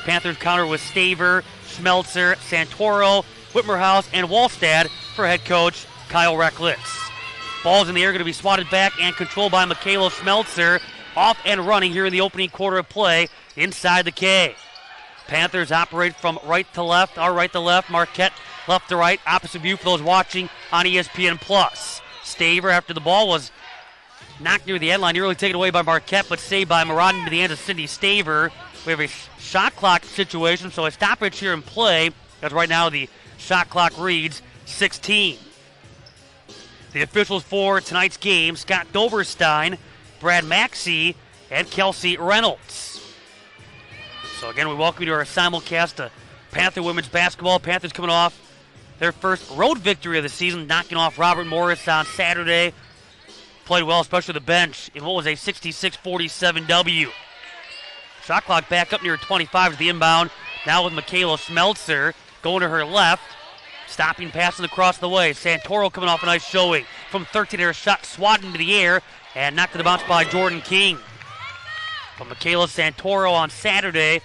Panthers counter with Staver, Schmelzer, Santoro, Whitmerhouse, and Wallstad for head coach Kyle Reckless. Ball's in the air, going to be swatted back and controlled by Michaela Schmelzer. Off and running here in the opening quarter of play inside the K. Panthers operate from right to left, our right to left, Marquette left to right, opposite view for those watching on ESPN+. Staver, after the ball was knocked near the end line, nearly taken away by Marquette, but saved by Murad into the hands of Cindy Staver. We have a shot clock situation, so a stoppage here in play, as right now the shot clock reads 16. The officials for tonight's game, Scott Doberstein, Brad Maxey, and Kelsey Reynolds. So again, we welcome you to our simulcast of Panther women's basketball. Panthers coming off their first road victory of the season, knocking off Robert Morris on Saturday. Played well, especially the bench, in what was a 66-47 W. Shot clock back up near 25 as the inbound. Now with Michaela Schmelzer going to her left. Stopping, passing across the way. Santoro coming off a nice showing from 13 there. Shot swatted into the air and knocked to the bounce by Jordan King. But Michaela Santoro on Saturday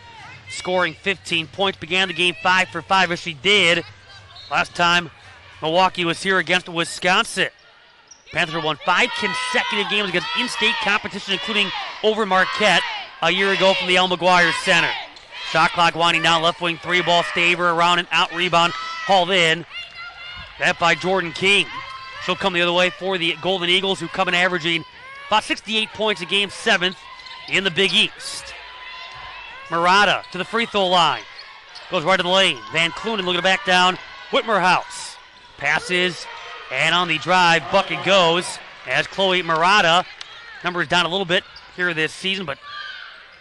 scoring 15 points. Began the game 5 for 5 as she did last time Milwaukee was here against Wisconsin. Panthers won 5 consecutive games against in-state competition, including over Marquette a year ago from the El McGuire Center. Shot clock winding down, left wing three ball. Staver around and out, rebound hauled in. That by Jordan King. She'll come the other way for the Golden Eagles, who come in averaging about 68 points a game, 7th in the Big East. Murata to the free throw line. Goes right to the lane. Van Clunen looking to back down. Whitmerhouse passes, and on the drive, bucket goes as Chloe Murata. Numbers down a little bit here this season, but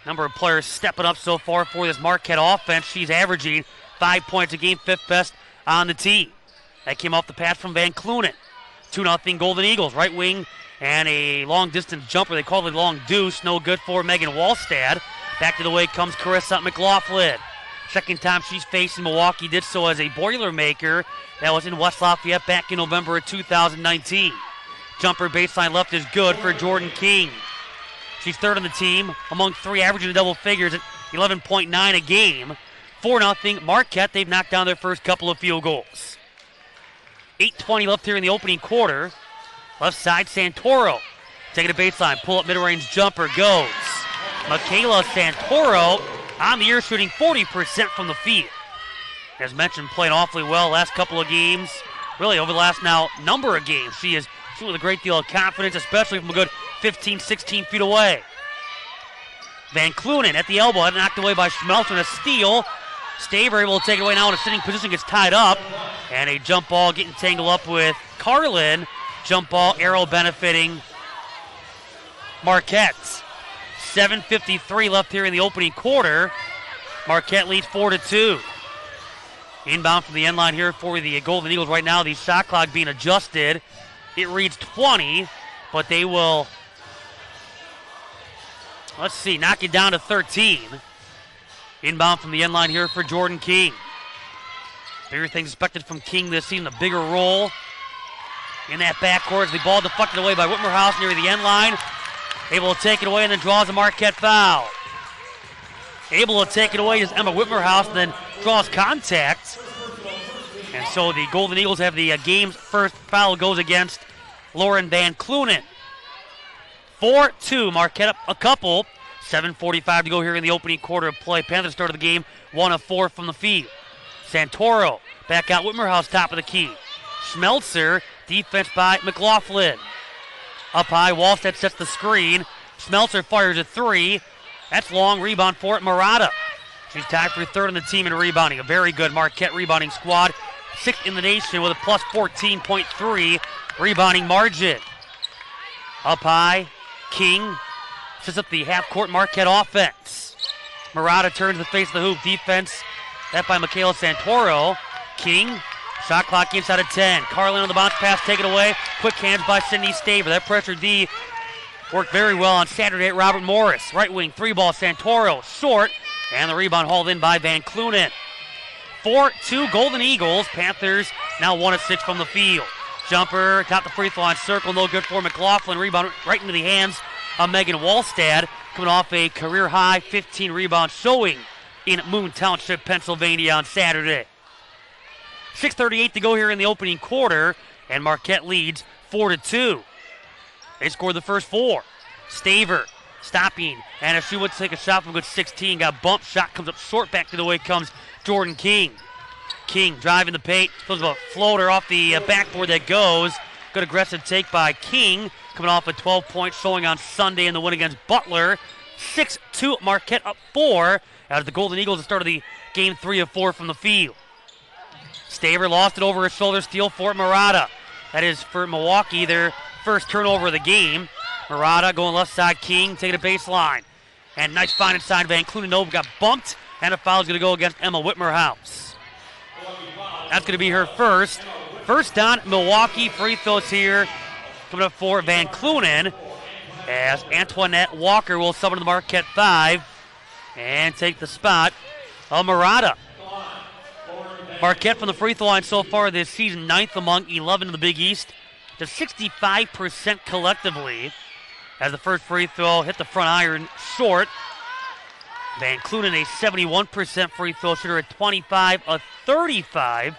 number of players stepping up so far for this Marquette offense. She's averaging 5 points a game, 5th best on the team. That came off the pass from Van Clunen. 2-0 Golden Eagles. Right wing and a long-distance jumper. They call it a long deuce. No good for Megan Wallstad. Back to the way comes Carissa McLaughlin. Second time she's facing Milwaukee. Did so as a Boilermaker. That was in West Lafayette back in November of 2019. Jumper baseline left is good for Jordan King. She's third on the team among three, averaging double figures at 11.9 a game. 4-0 Marquette. They've knocked down their first couple of field goals. 8:20 left here in the opening quarter. Left side, Santoro. Taking a baseline, pull up mid-range jumper, goes. Michaela Santoro on the year shooting 40% from the field. As mentioned, playing awfully well last couple of games. Really over the last now number of games. She is shooting with a great deal of confidence, especially from a good 15, 16 feet away. Van Clunen at the elbow, knocked away by Schmelzer, and a steal. Staver able to take it away now in a sitting position, gets tied up. And a jump ball getting tangled up with Carlin. Jump ball arrow benefiting Marquette. 7:53 left here in the opening quarter. Marquette leads 4-2. Inbound from the end line here for the Golden Eagles right now. The shot clock being adjusted. It reads 20, but they will, knock it down to 13. Inbound from the end line here for Jordan King. Bigger things expected from King this season, a bigger role in that backcourt as the ball deflected away by Whitmerhouse near the end line. Able to take it away and then draws a Marquette foul. Able to take it away is Emma Whitmerhouse and then draws contact. And so the Golden Eagles have the game's first foul, goes against Lauren Van Clunen. 4-2, Marquette up a couple. 7:45 to go here in the opening quarter of play. Panthers started the game 1 of 4 from the field. Santoro back out, Whitmerhouse top of the key. Schmelzer, defense by McLaughlin. Up high, Wallstad sets the screen. Schmelzer fires a three. That's long, rebound for it, Murata. She's tied for third on the team in rebounding. A very good Marquette rebounding squad. 6th in the nation with a plus 14.3 rebounding margin. Up high, King sets up the half-court Marquette offense. Murata turns the face of the hoop. Defense, that by Michaela Santoro. King, shot clock inside of 10. Carlin on the bounce pass, taken away. Quick hands by Cindy Staver. That pressure D worked very well on Saturday at Robert Morris. Right wing, three ball, Santoro, short. And the rebound hauled in by Van Clunen. 4-2 Golden Eagles. Panthers now 1 of 6 from the field. Jumper, top the free throw line, circle, no good for McLaughlin. Rebound right into the hands of Megan Wallstad, coming off a career-high 15 rebound showing in Moon Township, Pennsylvania on Saturday. 6:38 to go here in the opening quarter, and Marquette leads 4-2. They scored the first 4. Staver stopping, and if she would take a shot from good 16, got bumped. Shot comes up short. Back to the way comes Jordan King. King driving the paint, throws a floater off the backboard that goes. Good aggressive take by King, coming off a 12-point showing on Sunday in the win against Butler. 6-2, Marquette up 4 as the Golden Eagles have started the game 3 of 4 from the field. Staver lost it over his shoulder, steal for Murata. That is for Milwaukee, their first turnover of the game. Murata going left side, King taking a baseline. And nice find inside Van Clunenove, got bumped, and a foul is going to go against Emma Whitmerhouse. That's going to be her first. First down, Milwaukee. Free throws here coming up for Van Clunen as Antoinette Walker will sub into the Marquette 5 and take the spot of Murata. Marquette from the free throw line so far this season, 9th among 11 in the Big East, to 65% collectively as the first free throw hit the front iron short. Van Clunen, a 71% free throw shooter at 25 of 35.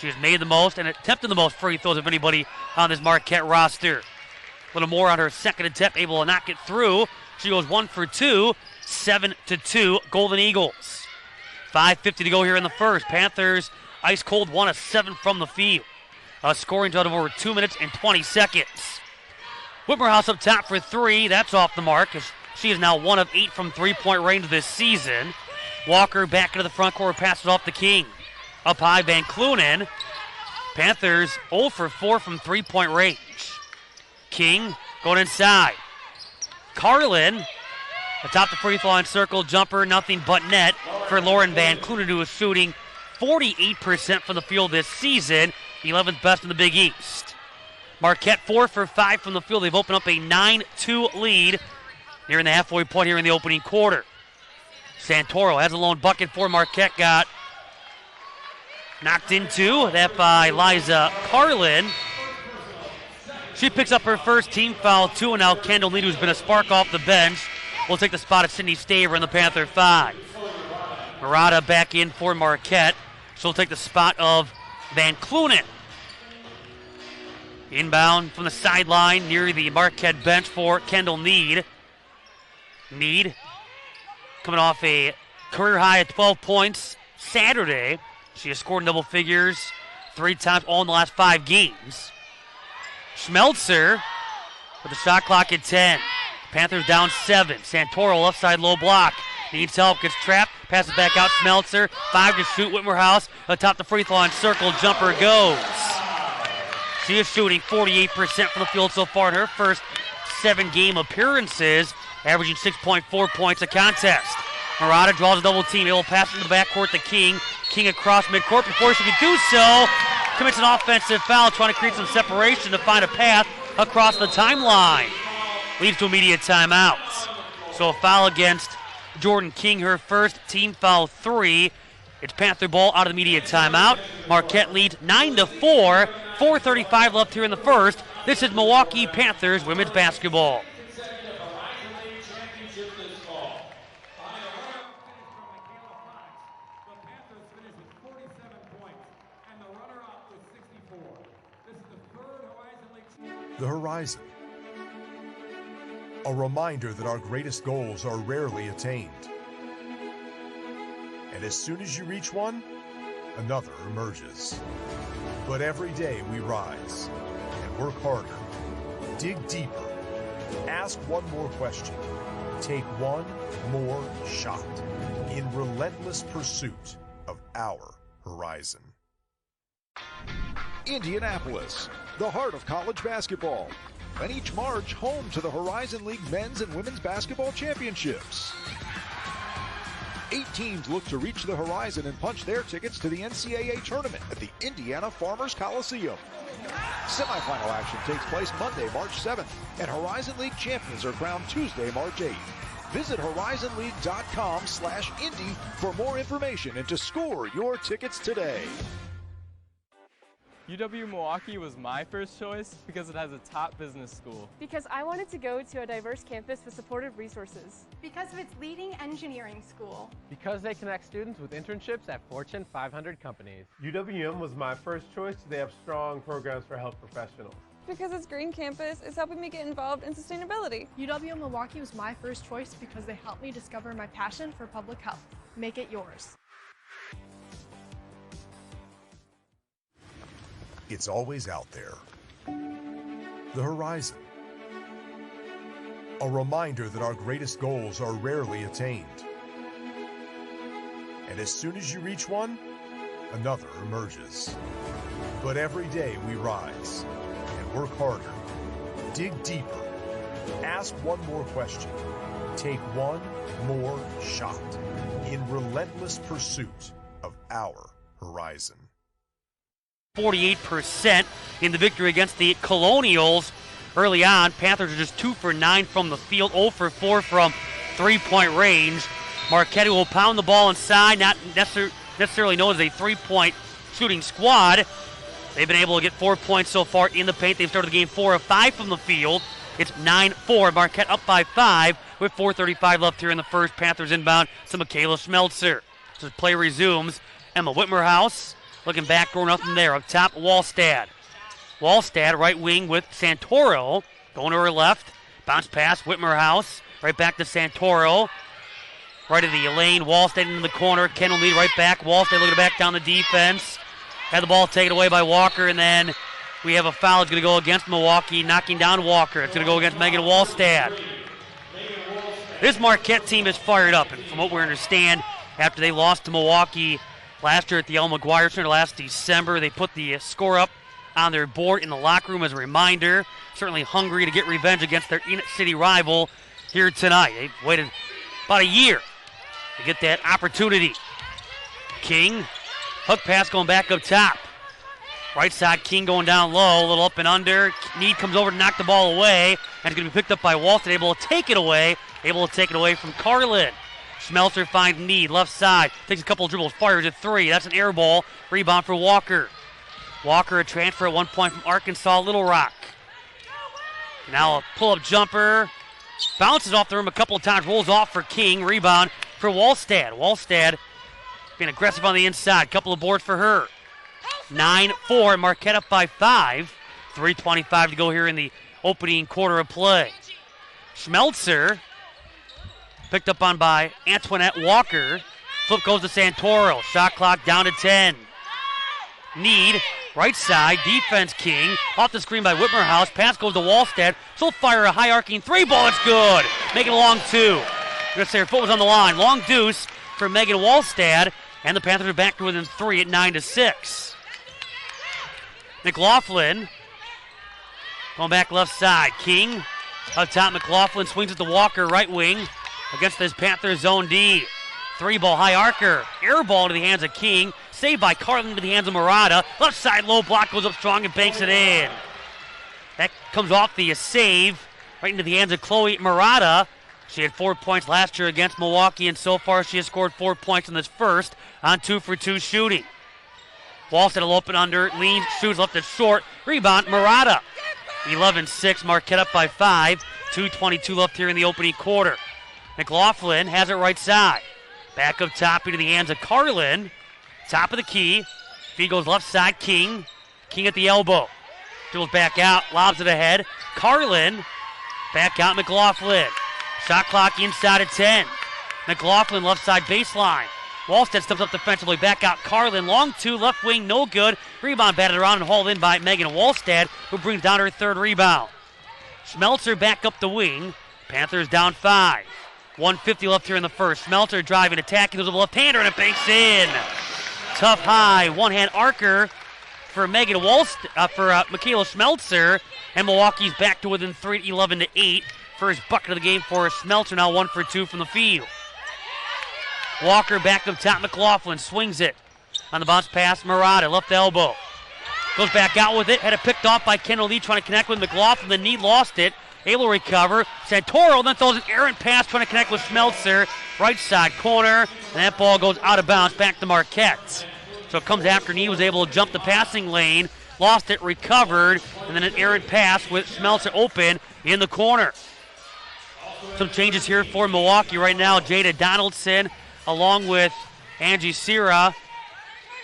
She has made the most and attempted the most free throws of anybody on this Marquette roster. A little more on her second attempt, able to knock it through. She goes 1 for 2, 7-2, Golden Eagles. 5:50 to go here in the first. Panthers ice cold, 1 of 7 from the field. A scoring total of over 2 minutes and 20 seconds. Whitmerhouse up top for 3. That's off the mark as she is now 1 of 8 from three-point range this season. Walker back into the front court, passes off to King. Up high, Van Clunen. Panthers 0 for 4 from three-point range. King going inside. Carlin atop the free throw line circle, jumper, nothing but net for Lauren Van Clunen, who is shooting 48% from the field this season, 11th best in the Big East. Marquette 4 for 5 from the field. They've opened up a 9-2 lead nearing the halfway point here in the opening quarter. Santoro has a lone bucket for Marquette, got knocked into that by Liza Carlin. She picks up her first team foul, 2, and now Kendall Need, who's been a spark off the bench, will take the spot of Sydney Staver in the Panther 5. Murata back in for Marquette. She'll take the spot of Van Clunen. Inbound from the sideline near the Marquette bench for Kendall Need. Need coming off a career high at 12 points Saturday. She has scored in double figures 3 times, all in the last 5 games. Schmelzer with the shot clock at 10. Panthers down 7. Santoro left side low block. Needs help, gets trapped, passes back out. Schmelzer, 5 to shoot. Whitmerhouse atop the free throw line circle. Jumper goes. She is shooting 48% from the field so far in her first 7 game appearances, averaging 6.4 points a contest. Murata draws a double team. Able to pass into the backcourt to King. King across midcourt. Before she can do so, commits an offensive foul, trying to create some separation to find a path across the timeline. Leads to immediate timeout. So a foul against Jordan King, her first, team foul 3. It's Panther ball out of the immediate timeout. Marquette leads 9-4. 4:35 left here in the first. This is Milwaukee Panthers women's basketball. The Horizon. A reminder that our greatest goals are rarely attained. And as soon as you reach one, another emerges. But every day we rise and work harder, dig deeper, ask one more question, take one more shot in relentless pursuit of our horizon. Indianapolis, the heart of college basketball, and each March home to the Horizon League men's and women's basketball championships. 8 teams look to reach the horizon and punch their tickets to the NCAA tournament at the Indiana Farmers Coliseum. Semifinal action takes place Monday, March 7th, and Horizon League champions are crowned Tuesday, March 8th. Visit horizonleague.com/Indy for more information and to score your tickets today. UW-Milwaukee was my first choice because it has a top business school. Because I wanted to go to a diverse campus with supportive resources. Because of its leading engineering school. Because they connect students with internships at Fortune 500 companies. UWM was my first choice. They have strong programs for health professionals. Because its green campus is helping me get involved in sustainability. UW-Milwaukee was my first choice because they helped me discover my passion for public health. Make it yours. It's always out there. The horizon. A reminder that our greatest goals are rarely attained. And as soon as you reach one, another emerges. But every day we rise and work harder, dig deeper, ask one more question, take one more shot in relentless pursuit of our horizon. 48% in the victory against the Colonials. Early on, Panthers are just 2 for 9 from the field, 0 for 4 from three-point range. Marquette will pound the ball inside, not necessarily known as a three-point shooting squad. They've been able to get 4 points so far in the paint. They've started the game 4 of 5 from the field. It's 9-4. Marquette up by 5 with 4:35 left here in the first. Panthers inbound to Michaela Schmelzer. So play resumes. Emma Whitmerhouse looking back, going nothing there. Up top, Wallstad. Wallstad, right wing with Santoro. Going to her left. Bounce pass, Whitmerhouse. Right back to Santoro. Right of the lane. Wallstad into the corner. Kendall Mead right back. Wallstad looking back down the defense. Had the ball taken away by Walker, and then we have a foul. It's going to go against Milwaukee, knocking down Walker. It's going to go against Megan Wallstad. This Marquette team is fired up, and from what we understand, after they lost to Milwaukee last year at the El McGuire Center last December, they put the score up on their board in the locker room as a reminder. Certainly hungry to get revenge against their Enid City rival here tonight. They've waited about a year to get that opportunity. King, hook pass going back up top. Right side, King going down low, a little up and under. Need comes over to knock the ball away, and it's going to be picked up by Walton, able to take it away from Carlin. Schmelzer finds Need, left side, takes a couple of dribbles, fires at 3. That's an air ball. Rebound for Walker. Walker, a transfer at one point from Arkansas Little Rock. Now a pull-up jumper. Bounces off the rim a couple of times, rolls off for King. Rebound for Wallstad. Wallstad being aggressive on the inside. Couple of boards for her. 9-4, Marquette up by 5. 3:25 to go here in the opening quarter of play. Schmelzer picked up on by Antoinette Walker. Flip goes to Santoro. Shot clock down to 10. Need, right side, defense King. Off the screen by Whitmerhouse. Pass goes to Wallstad. She'll fire a high arcing 3 ball. It's good. Make it a long 2. You're going to say her foot was on the line. Long deuce for Megan Wallstad. And the Panthers are back to within 3 at 9-6. McLaughlin going back left side. King up top. McLaughlin swings it to Walker, right wing, against this Panthers zone D. 3 ball high arcer. Air ball into the hands of King. Saved by Carlin into the hands of Murata. Left side low block goes up strong and banks it in. That comes off the save right into the hands of Chloe Murata. She had 4 points last year against Milwaukee, and so far she has scored 4 points in this first on 2 for 2 shooting. Wallstad will open under, leans, shoots, left it short. Rebound, Murata. 11-6, Marquette up by 5. 2:22 left here in the opening quarter. McLaughlin has it right side. Back up top into the hands of Carlin. Top of the key. Feed goes left side, King. King at the elbow. Dribbles back out, lobs it ahead. Carlin, back out McLaughlin. Shot clock inside at 10. McLaughlin left side baseline. Wallstad steps up defensively, back out Carlin. Long 2, left wing, no good. Rebound batted around and hauled in by Megan Wallstad, who brings down her 3rd rebound. Schmelzer back up the wing. Panthers down 5. 1:50 left here in the first. Schmelzer driving, attacking, goes with a left-hander, and it banks in. Tough high, one-hand arcer for Megan Michaela Schmelzer, and Milwaukee's back to within 3, 11-8. First bucket of the game for Schmelzer, now 1 for 2 from the field. Walker back up top, McLaughlin swings it. On the bounce pass, Murata, left elbow. Goes back out with it, had it picked off by Kendall Lee trying to connect with McLaughlin. The Need lost it, able to recover. Santoro then throws an errant pass trying to connect with Schmelzer. Right side corner, and that ball goes out of bounds back to Marquette. So it comes after Need was able to jump the passing lane. lost it, recovered, and then an errant pass with Smeltzer open in the corner. Some changes here for Milwaukee right now. Jada Donaldson along with Angie Sierra,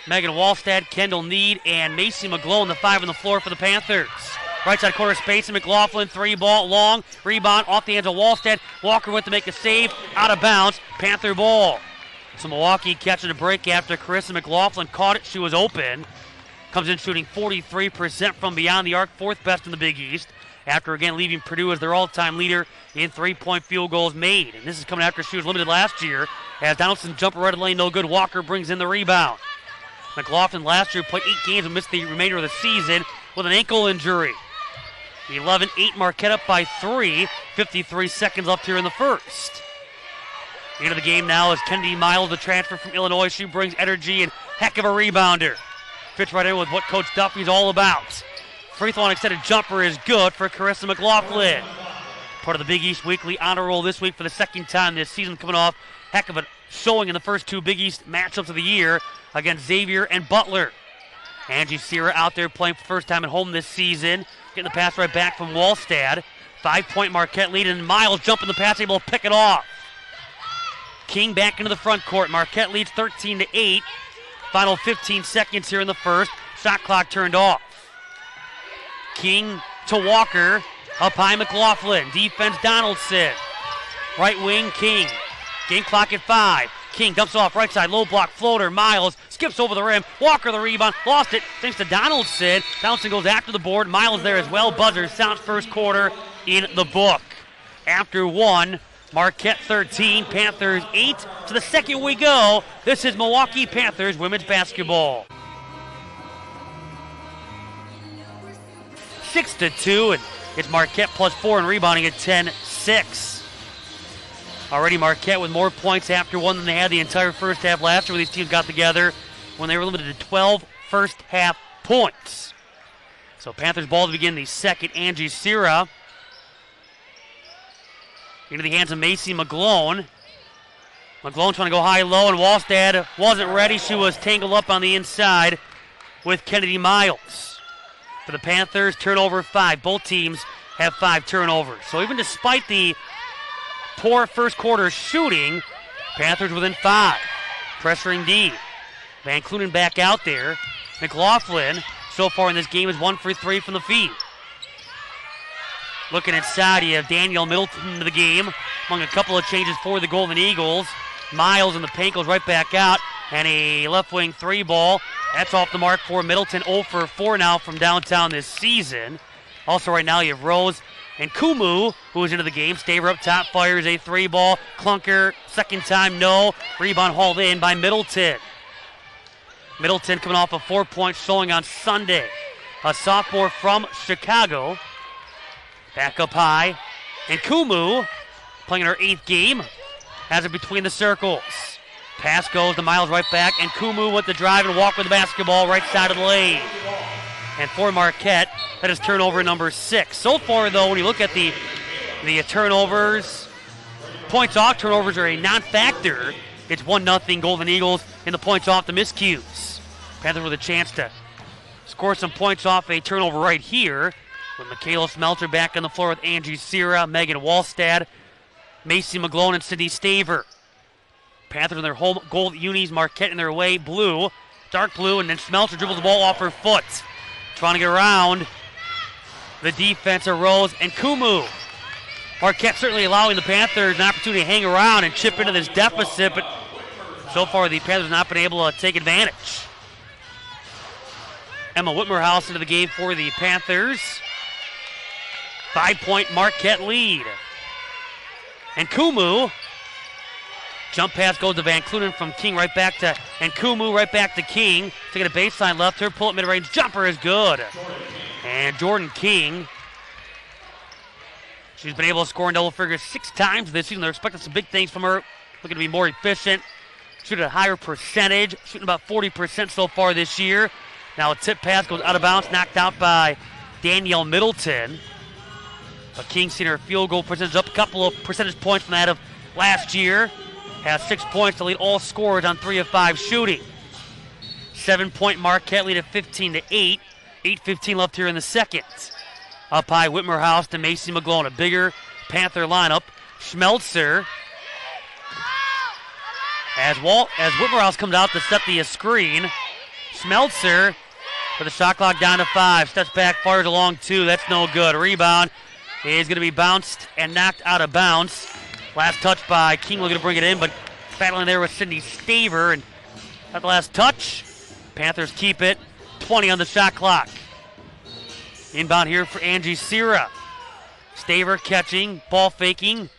Megan Wallstad, Kendall Need, and Macy McGlow, the 5 on the floor for the Panthers. Right side corner space, and McLaughlin, 3-ball, long, rebound, off the hands of Wallstad. Walker went to make a save, out of bounds, Panther ball. So Milwaukee catching a break after Carissa McLaughlin caught it, she was open. Comes in shooting 43% from beyond the arc, 4th best in the Big East, after again leaving Purdue as their all-time leader in 3-point field goals made. And this is coming after she was limited last year, as Donaldson jumper right of the lane, no good. Walker brings in the rebound. McLaughlin last year played 8 games and missed the remainder of the season with an ankle injury. 11-8 Marquette up by 3. 53 seconds left here in the first. Into the game now is Kennedy Miles, the transfer from Illinois. She brings energy and heck of a rebounder. Fits right in with what Coach Duffy's all about. Free throw and extended jumper is good for Carissa McLaughlin. Part of the Big East Weekly honor roll this week for the second time this season, coming off heck of a showing in the first 2 Big East matchups of the year against Xavier and Butler. Angie Sierra out there playing for the first time at home this season. Getting the pass right back from Wallstad. 5-point Marquette lead, and Miles jumping the pass, able to pick it off. King back into the front court. Marquette leads 13-8. Final 15 seconds here in the first. Shot clock turned off. King to Walker. Up high McLaughlin. Defense Donaldson. Right wing King. Game clock at 5. King dumps off right side, low block floater. Miles skips over the rim. Walker the rebound, lost it thanks to Donaldson. Donaldson goes after the board. Miles there as well. Buzzer sounds first quarter in the book. After 1, Marquette 13, Panthers 8. To the second we go. This is Milwaukee Panthers women's basketball. 6-2, and it's Marquette plus 4 and rebounding at 10-6. Already Marquette with more points after 1 than they had the entire first half last year when these teams got together, when they were limited to 12 first half points. So Panthers ball to begin the second. Angie Sierra into the hands of Macy McGlone. McGlone trying to go high-low, and Wallstad wasn't ready. She was tangled up on the inside with Kennedy Miles. For the Panthers, turnover 5. Both teams have 5 turnovers. So even despite the poor first quarter shooting, Panthers within 5. Pressuring D. Van Clunen back out there. McLaughlin, so far in this game, is 1 for 3 from the feed. Looking inside, you have Danielle Middleton into the game, among a couple of changes for the Golden Eagles. Miles and the paint goes right back out, and a left wing 3-ball. That's off the mark for Middleton. 0 for 4 now from downtown this season. Also right now you have Rose and Kumu, who is into the game. Staver up top, fires a 3-ball. Clunker, second time, no. Rebound hauled in by Middleton. Middleton coming off a 4-point showing on Sunday. A sophomore from Chicago. Back up high. And Kumu, playing in her 8th game, has it between the circles. Pass goes to Miles right back, and Kumu went to drive and walk with the basketball right side of the lane. And for Marquette, that is turnover number 6. So far, though, when you look at the turnovers, points off turnovers are a non-factor. It's 1-0 Golden Eagles in the points off the miscues. Panthers with a chance to score some points off a turnover right here, with Michaela Smeltzer back on the floor with Angie Sierra, Megan Wallstad, Macy McGlone, and Sydney Staver. Panthers in their home gold unis, Marquette in their away blue, dark blue, and then Smeltzer dribbles the ball off her foot. Trying to get around the defense of Rose and Kumu. Marquette certainly allowing the Panthers an opportunity to hang around and chip into this deficit, but so far the Panthers have not been able to take advantage. Emma Whitmerhouse into the game for the Panthers. 5-point Marquette lead. And Kumu, jump pass goes to Van Clunen from King right back to, and Kumu right back to King. Taking a baseline left, her pull-up mid-range jumper is good. And Jordan King, she's been able to score in double figures 6 times this season. They're expecting some big things from her. Looking to be more efficient, shoot at a higher percentage, shooting about 40% so far this year. Now a tip pass goes out of bounds, knocked out by Danielle Middleton. But King seen her field goal percentage up a couple of percentage points from that of last year. Has 6 points to lead all scorers on 3 of 5 shooting. 7-point Marquette lead at 15-8. 8:15 left here in the second. Up high, Whitmer House to Macy McGlone. A bigger Panther lineup. Schmelzer. As Whitmer House comes out to set the screen. Schmelzer for the shot clock down to 5. Steps back, fires along 2. That's no good. Rebound is going to be bounced and knocked out of bounds. Last touch by King, looking to bring it in, but battling there with Sydney Staver. And at the last touch, Panthers keep it. 20 on the shot clock. Inbound here for Angie Sierra. Staver catching, ball faking.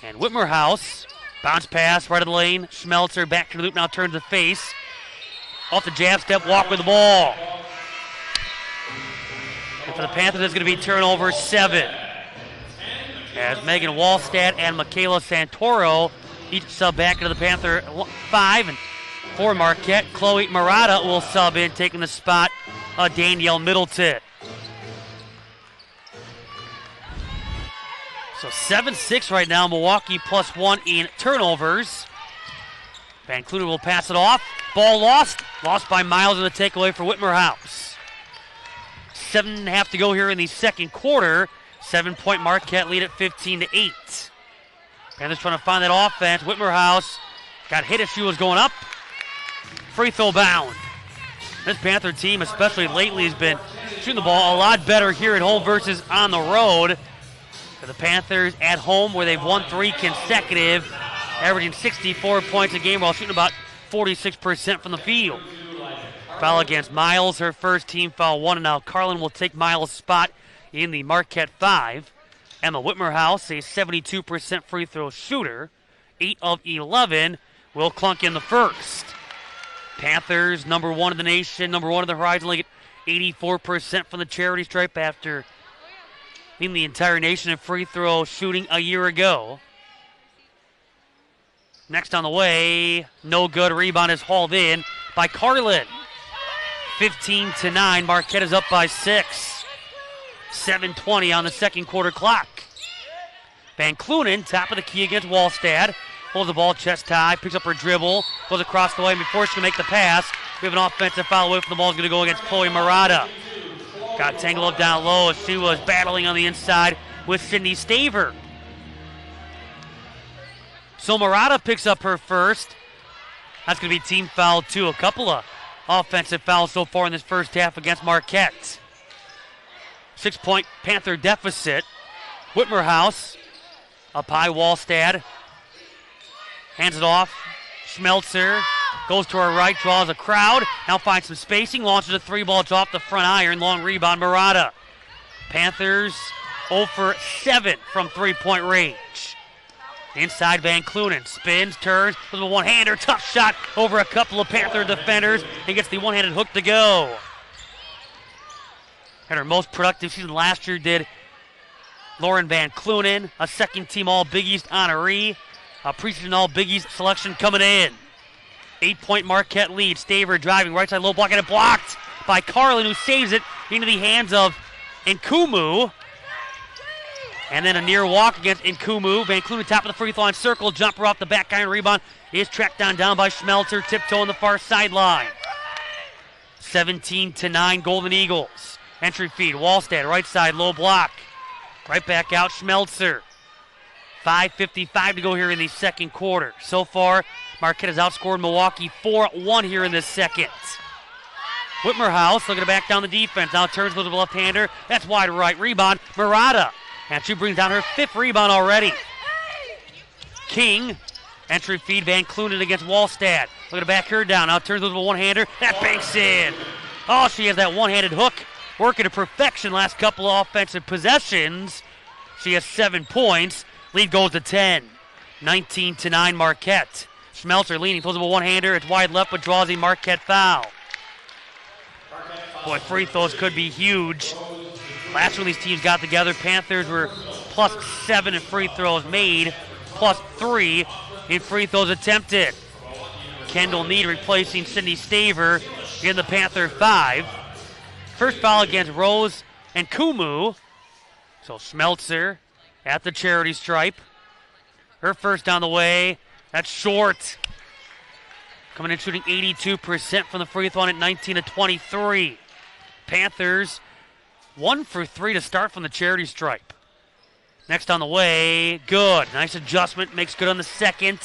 And Whitmer House, bounce pass right of the lane. Schmelzer back to the loop, now turns the face. Off the jab step, walk with the ball. And for the Panthers, it's going to be turnover 7. As Megan Wallstad and Michaela Santoro each sub back into the Panther 5. And for Marquette, Chloe Murata will sub in, taking the spot of Danielle Middleton. So 7-6 right now, Milwaukee +1 in turnovers. Van Cluner will pass it off. Ball lost by Miles in the takeaway for Whitmer House. 7.5 to go here in the second quarter. 7-point Marquette lead at 15-8. Panthers trying to find that offense. Whitmer House got hit as she was going up. Free throw bound. This Panther team, especially lately, has been shooting the ball a lot better here at home versus on the road. For the Panthers at home, where they've won 3 consecutive, averaging 64 points a game while shooting about 46% from the field. Foul against Miles, her first team foul 1, and now Carlin will take Miles' spot in the Marquette 5. Emma Whitmer House, a 72% free throw shooter, 8 of 11, will clunk in the first. Panthers, number 1 in the nation, number 1 in the Horizon League, at 84% from the charity stripe after leading the entire nation in free throw shooting a year ago. Next on the way, no good. Rebound is hauled in by Carlin. 15-9, Marquette is up by 6. 7:20 on the second quarter clock. Van Clunen, top of the key against Wallstad. Holds the ball, chest high, picks up her dribble, goes across the way, and before she can make the pass, we have an offensive foul away from the ball. Is going to go against Chloe Murata. Got tangled up down low as she was battling on the inside with Sydney Staver. So Murata picks up her first. That's going to be team foul 2. A couple of offensive fouls so far in this first half against Marquette. 6-point Panther deficit. Whitmer House up high, Wallstad hands it off. Schmelzer goes to her right, draws a crowd, now finds some spacing, launches a 3-ball drop the front iron, long rebound Murata. Panthers 0 for 7 from 3-point range. Inside Van Clunen, spins, turns, with a one-hander, tough shot over a couple of Panther defenders, and gets the one-handed hook to go. Had her most productive season last year did Lauren Van Clunen, a second-team All-Big East honoree, a preseason All-Big East selection coming in. 8-point Marquette lead. Staver driving right side low block, and it blocked by Carlin, who saves it into the hands of Nkumu. And then a near walk against Nkumu. Van Clunen top of the free throw line circle. Jumper off the back iron. Rebound is tracked down by Schmelzer. Tiptoe on the far sideline. 17-9 Golden Eagles. Entry feed. Wallstad right side low block. Right back out Schmelzer. 5:55 to go here in the second quarter. So far, Marquette has outscored Milwaukee 4-1 here in this second. Whitmer House looking to back down the defense. Now turns with the left-hander. That's wide right. Rebound, Murata. And she brings down her 5th rebound already. King, entry feed, Van Clunen against Wallstad. Looking to back her down. Now turns with a one-hander. That banks in. Oh, she has that one-handed hook working to perfection last couple of offensive possessions. She has 7 points. Lead goes to 10. 19-9 Marquette. Schmelzer leaning, pulls up a one-hander. It's wide left, but draws a Marquette foul. Boy, free throws could be huge. Last when these teams got together, Panthers were +7 in free throws made, +3 in free throws attempted. Kendall Need replacing Sydney Staver in the Panther 5. First foul against Rose and Kumu. So Schmelzer at the charity stripe. Her first down the way. That's short. Coming in shooting 82% from the free throw line at 19-23. Panthers 1 for 3 to start from the charity stripe. Next on the way, good. Nice adjustment, makes good on the second.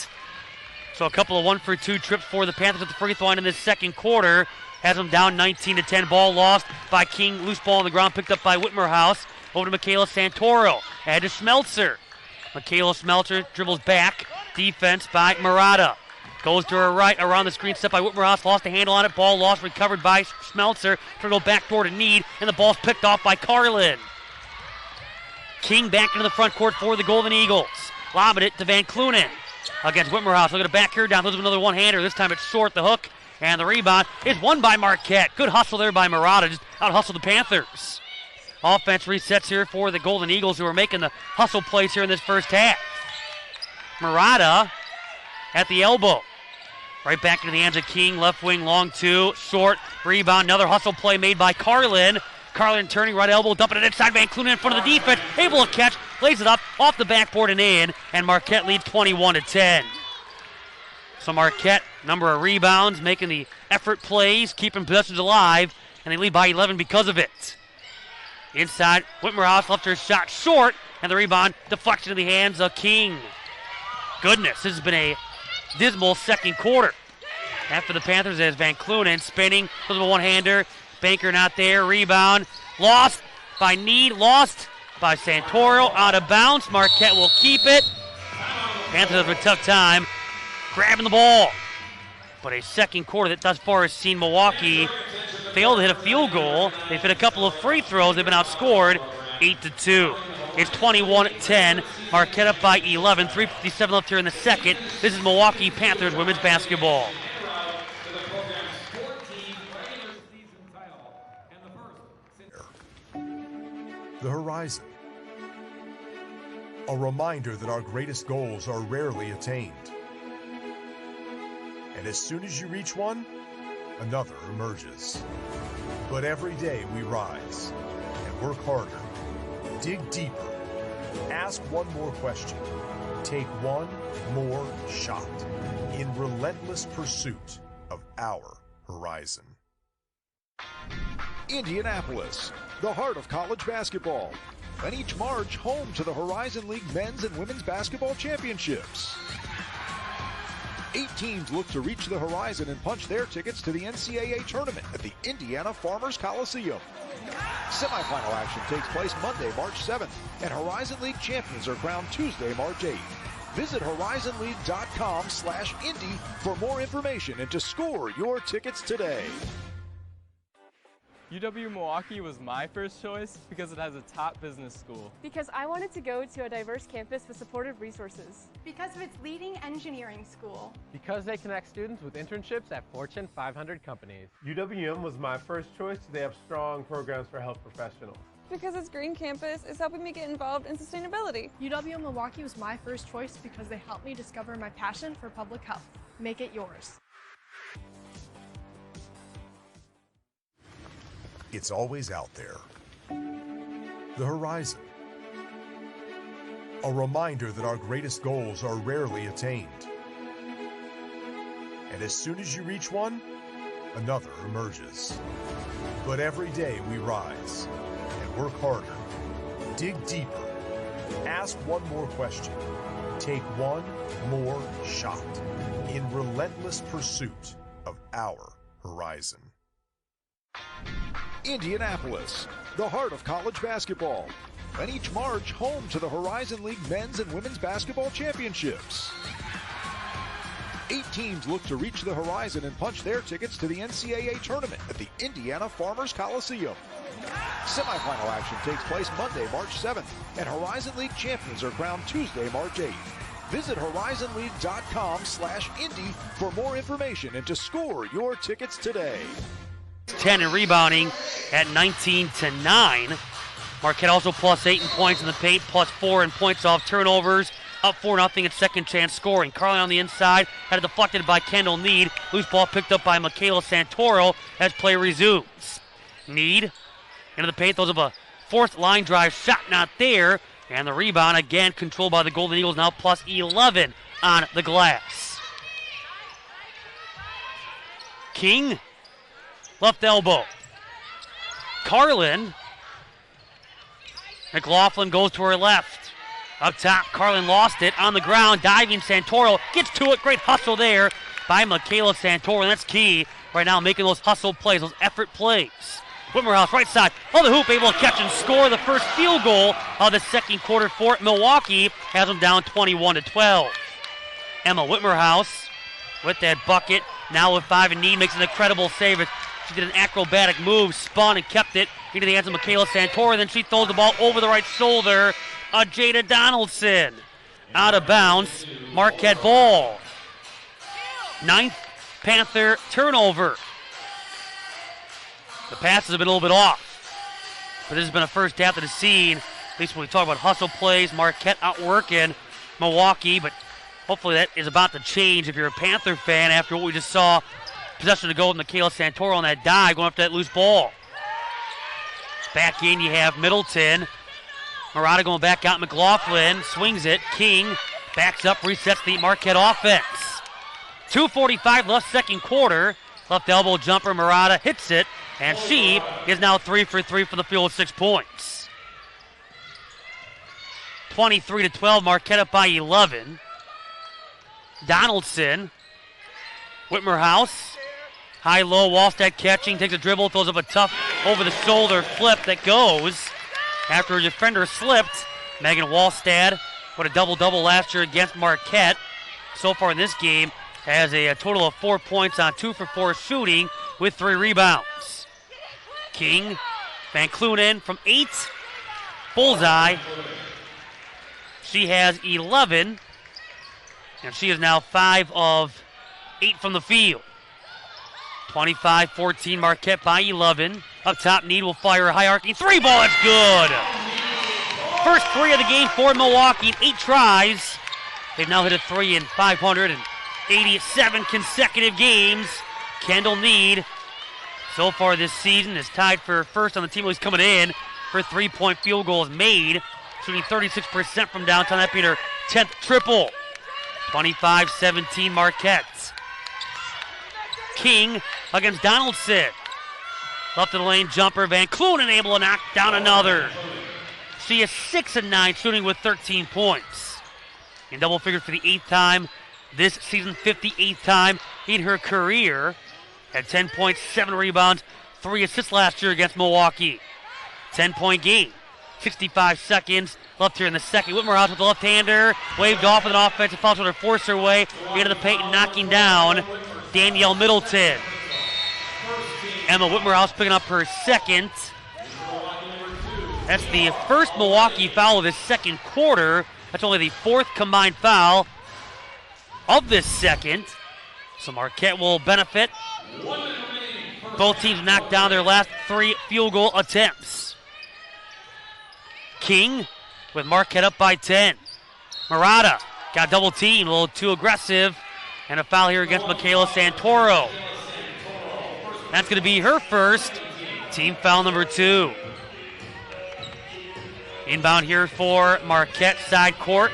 So a couple of 1 for 2 trips for the Panthers at the free throw line in this second quarter. Has them down 19-10. Ball lost by King. Loose ball on the ground, picked up by Whitmerhouse. Over to Michaela Santoro. Ahead to Schmelzer. Michaela Schmelzer dribbles back. Defense by Murata. Goes to her right, around the screen, set by Whitmerhouse. Lost a handle on it. Ball lost, recovered by Schmelzer. Trying to go backdoor to Need, and the ball's picked off by Carlin. King back into the front court for the Golden Eagles. Lobbing it to Van Clunen against Whitmerhouse. Look at a back here down. Those another one-hander. This time it's short, the hook, and the rebound is won by Marquette. Good hustle there by Murata. Just out-hustled the Panthers. Offense resets here for the Golden Eagles, who are making the hustle plays here in this first half. Murata at the elbow. Right back into the hands of King. Left wing, long two. Short, rebound. Another hustle play made by Carlin. Carlin turning right elbow, dumping it inside. Van Clunen in front of the defense. Able to catch, lays it up off the backboard and in. And Marquette leads 21-10. So Marquette, number of rebounds, making the effort plays, keeping possessions alive. And they lead by 11 because of it. Inside, Whitmerhouse left her shot short. And the rebound, deflection in the hands of King. Goodness, this has been a dismal second quarter. After the Panthers, as Van Clunen spinning, goes with a one-hander. Banker not there, rebound. Lost by Need, lost by Santoro. Out of bounds, Marquette will keep it. Panthers have a tough time grabbing the ball. But a second quarter that thus far has seen Milwaukee fail to hit a field goal. They've hit a couple of free throws. They've been outscored 8-2. It's 21-10. Marquette up by 11. 3:57 left here in the second. This is Milwaukee Panthers women's basketball. The horizon. A reminder that our greatest goals are rarely attained. And as soon as you reach one, another emerges. But every day we rise and work harder, dig deeper, ask one more question, take one more shot in relentless pursuit of our horizon. Indianapolis, the heart of college basketball, and each March home to the Horizon League men's and women's basketball championships. 8 teams look to reach the horizon and punch their tickets to the NCAA tournament at the Indiana Farmers Coliseum. Semifinal action takes place Monday, March 7th, and Horizon League champions are crowned Tuesday, March 8th. Visit horizonleague.com/Indy for more information and to score your tickets today. UW-Milwaukee was my first choice because it has a top business school. Because I wanted to go to a diverse campus with supportive resources. Because of its leading engineering school. Because they connect students with internships at Fortune 500 companies. UWM was my first choice. They have strong programs for health professionals. Because its green campus is helping me get involved in sustainability. UW-Milwaukee was my first choice because they helped me discover my passion for public health. Make it yours. It's always out there. The horizon. A reminder that our greatest goals are rarely attained. And as soon as you reach one, another emerges. But every day we rise and work harder, dig deeper, ask one more question, take one more shot in relentless pursuit of our horizon. Indianapolis, the heart of college basketball, and each March home to the Horizon League men's and women's basketball championships. 8 teams look to reach the horizon and punch their tickets to the NCAA tournament at the Indiana Farmers Coliseum. Semifinal action takes place Monday, March 7th, and Horizon League champions are crowned Tuesday, March 8th. Visit horizonleague.com/Indy for more information and to score your tickets today. 10 in rebounding at 19-9. Marquette also plus 8 in points in the paint, plus 4 in points off turnovers. Up 4-0 in second chance scoring. Carlin on the inside, had it deflected by Kendall Need. Loose ball picked up by Michaela Santoro as play resumes. Need into the paint, throws up a fourth line drive shot, not there. And the rebound again controlled by the Golden Eagles, now plus 11 on the glass. King, left elbow. Carlin. McLaughlin goes to her left. Up top, Carlin lost it. On the ground, diving Santoro. Gets to it. Great hustle there by Michaela Santoro. And that's key right now, making those hustle plays, those effort plays. Whitmerhouse, right side of the hoop, able to catch and score the first field goal of the second quarter for Milwaukee. Has them down 21-12. Emma Whitmerhouse with that bucket. Now with 5 in need, makes an incredible save. She did an acrobatic move, spun and kept it into the hands of Michaela Santoro. Then she throws the ball over the right shoulder of Jada Donaldson. Out of bounds, Marquette ball. 9th Panther turnover. The passes have been a little bit off, but this has been a first half of the scene. At least when we talk about hustle plays, Marquette outworking Milwaukee, but hopefully that is about to change if you're a Panther fan after what we just saw. Possession to go with Michaela Santoro on that dive, going after that loose ball. Back in, you have Middleton. Murata going back out. McLaughlin swings it. King backs up, resets the Marquette offense. 2:45 left second quarter. Left elbow jumper. Murata hits it, and she is now 3 for 3 for the field with 6 points. 23-12, Marquette up by 11. Donaldson, Whitmerhouse. High-low, Wallstead catching, takes a dribble, throws up a tough over-the-shoulder flip that goes after a defender slipped. Megan Wallstad with a double-double last year against Marquette. So far in this game, has a total of 4 points on 2 for 4 shooting with 3 rebounds. King, Van Clunen from 8, bullseye. She has 11, and she is now 5 of 8 from the field. 25-14, Marquette by 11. Up top, Need will fire a high arcing 3 ball. That's good. First 3 of the game for Milwaukee, 8 tries. They've now hit a 3 in 587 consecutive games. Kendall Need, so far this season, is tied for first on the team who's coming in for 3-point field goals made, shooting 36% from downtown. That being her 10th triple. 25-17, Marquette. King against Donaldson. Left of the lane jumper. Van Clunen able to knock down another. She is 6 and 9, shooting with 13 points. In double figures for the 8th time this season, 58th time in her career. Had 10 points, 7 rebounds, 3 assists last year against Milwaukee. 10-point game. 65 seconds left here in the second. Whitmerhouse with the left-hander. Waved off with an offensive foul, trying to force her way into the paint and knocking down Danielle Middleton. Emma Whitmerhouse picking up her second. That's the first Milwaukee foul of this second quarter. That's only the 4th combined foul of this second. So Marquette will benefit. Both teams knocked down their last 3 field goal attempts. King with Marquette up by 10. Murata got double teamed, a little too aggressive. And a foul here against Michaela Santoro. That's going to be her first. Team foul number 2. Inbound here for Marquette side court.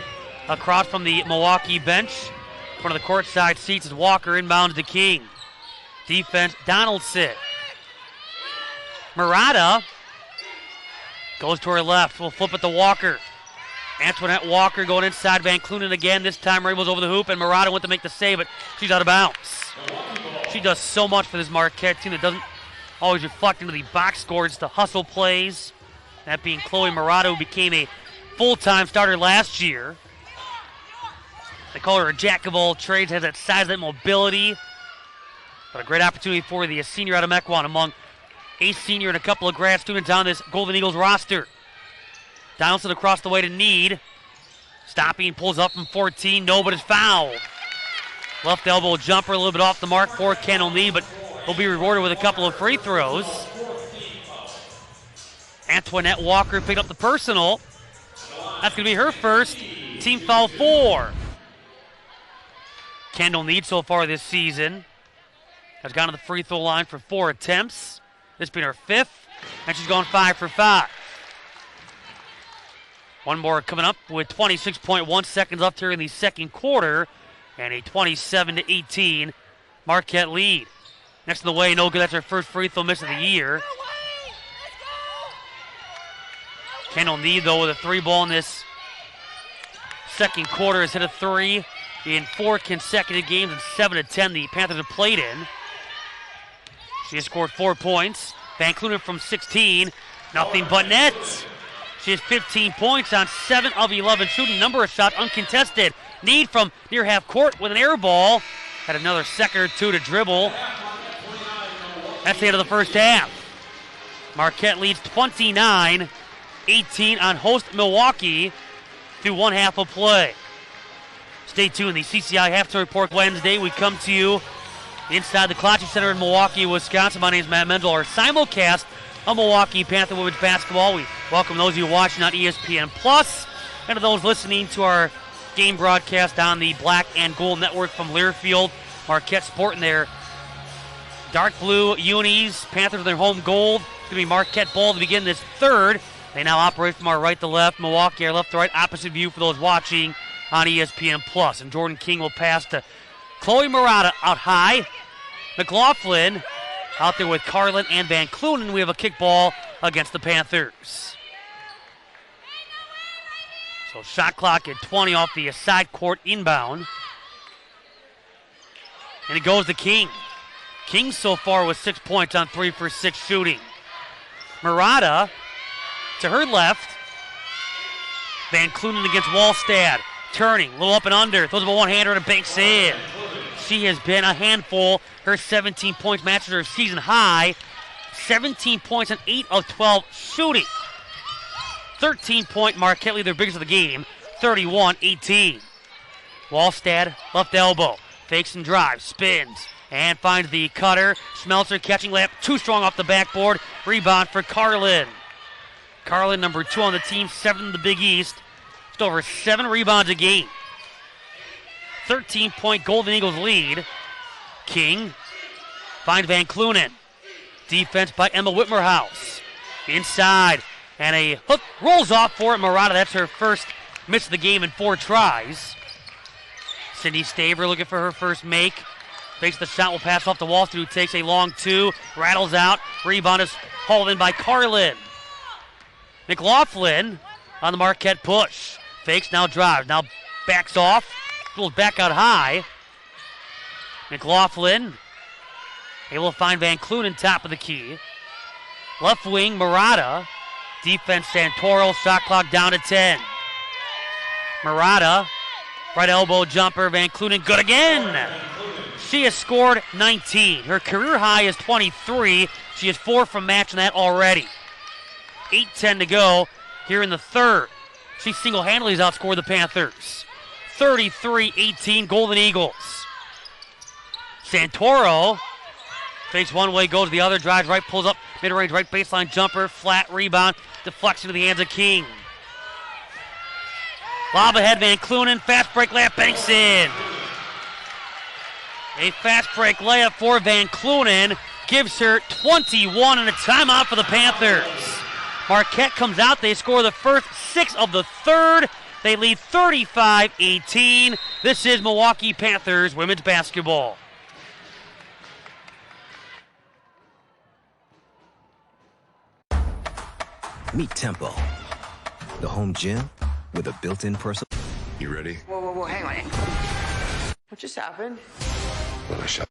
Across from the Milwaukee bench. Front of the court side seats is Walker. Inbounds to King. Defense, Donaldson. Murata goes to her left. We'll flip it to Walker. Antoinette Walker going inside. Van Clunen again. This time Rabel's over the hoop, and Murata went to make the save, but she's out of bounds. She does so much for this Marquette team that doesn't always reflect into the box scores, the hustle plays. That being Chloe Murata, who became a full-time starter last year. They call her a jack of all trades, has that size, that mobility. But a great opportunity for the senior out of Mequon, among a senior and a couple of grad students on this Golden Eagles roster. Donaldson across the way to Need. Stopping, pulls up from 14. No, but it's fouled. Left elbow jumper, a little bit off the mark for Kendall Need, but he'll be rewarded with a couple of free throws. Antoinette Walker picked up the personal. That's going to be her first. Team foul 4. Kendall Need so far this season has gone to the free throw line for 4 attempts. This being her 5th, and she's gone 5 for 5. One more coming up with 26.1 seconds left here in the second quarter, and a 27-18 Marquette lead. Next in the way, no good. That's her first free throw miss of the year. Kendall Need, though, with a 3 ball in this second quarter, has hit a 3 in 4 consecutive games and 7 of 10 the Panthers have played in. She has scored 4 points. Van Clunen from 16, nothing but net. She has 15 points on 7 of 11 shooting, number of shots uncontested. Need from near half court with an air ball. Had another second or two to dribble. That's the end of the first half. Marquette leads 29-18 on host Milwaukee through one half of play. Stay tuned. The CCI Halftime Report Wednesday. We come to you inside the Klotsky Center in Milwaukee, Wisconsin. My name is Matt Mendel. Our simulcast of Milwaukee Panther women's basketball. We welcome those of you watching on ESPN Plus, and to those listening to our game broadcast on the Black and Gold Network from Learfield. Marquette sporting their dark blue unis. Panthers with their home gold. It's going to be Marquette ball to begin this third. They now operate from our right to left. Milwaukee, our left to right, opposite view for those watching on ESPN Plus. And Jordan King will pass to Chloe Murata out high. McLaughlin out there with Carlin and Van Clunen. We have a kickball against the Panthers. So shot clock at 20 off the side court inbound. And it goes to King. King so far with 6 points on 3 for 6 shooting. Murata to her left. Van Clunen against Wallstad. Turning, a little up and under. Throws up a one-hander and banks in. She has been a handful. Her 17 points matches her season high. 17 points on 8 of 12 shooting. 13-point Marquette lead, their biggest of the game. 31-18. Wallstad, left elbow. Fakes and drives, spins, and finds the cutter. Schmelzer catching layup, too strong off the backboard. Rebound for Carlin. Carlin, number 2 on the team, 7 in the Big East. Just over 7 rebounds a game. 13-point Golden Eagles lead. King finds Van Clunen. Defense by Emma Whitmerhouse. Inside, and a hook rolls off for it. Murata, that's her first miss of the game in 4 tries. Cindy Staver looking for her first make. Fakes the shot, will pass off the wall through, takes a long 2, rattles out. Rebound is hauled in by Carlin. McLaughlin on the Marquette push. Fakes, now drives, now backs off. Pulls back out high. McLaughlin able to find Van Clunen top of the key. Left wing, Murata. Defense, Santoro. Shot clock down to 10. Murata, right elbow jumper. Van Clunen, good again. She has scored 19. Her career high is 23. She has 4 from matching that already. 8:10 to go here in the third. She single-handedly has outscored the Panthers. 33-18, Golden Eagles. Santoro fakes one way, goes the other, drives right, pulls up, mid-range right baseline jumper, flat rebound, deflection to the hands of King. Lob ahead, Van Clunen, fast break layup, banks in. A fast break layup for Van Clunen gives her 21 and a timeout for the Panthers. Marquette comes out, they score the first 6 of the third. They lead 35-18. This is Milwaukee Panthers women's basketball. Meet Tempo, the home gym with a built-in personal. You ready? Whoa, hang on. What just happened? Well, I shop.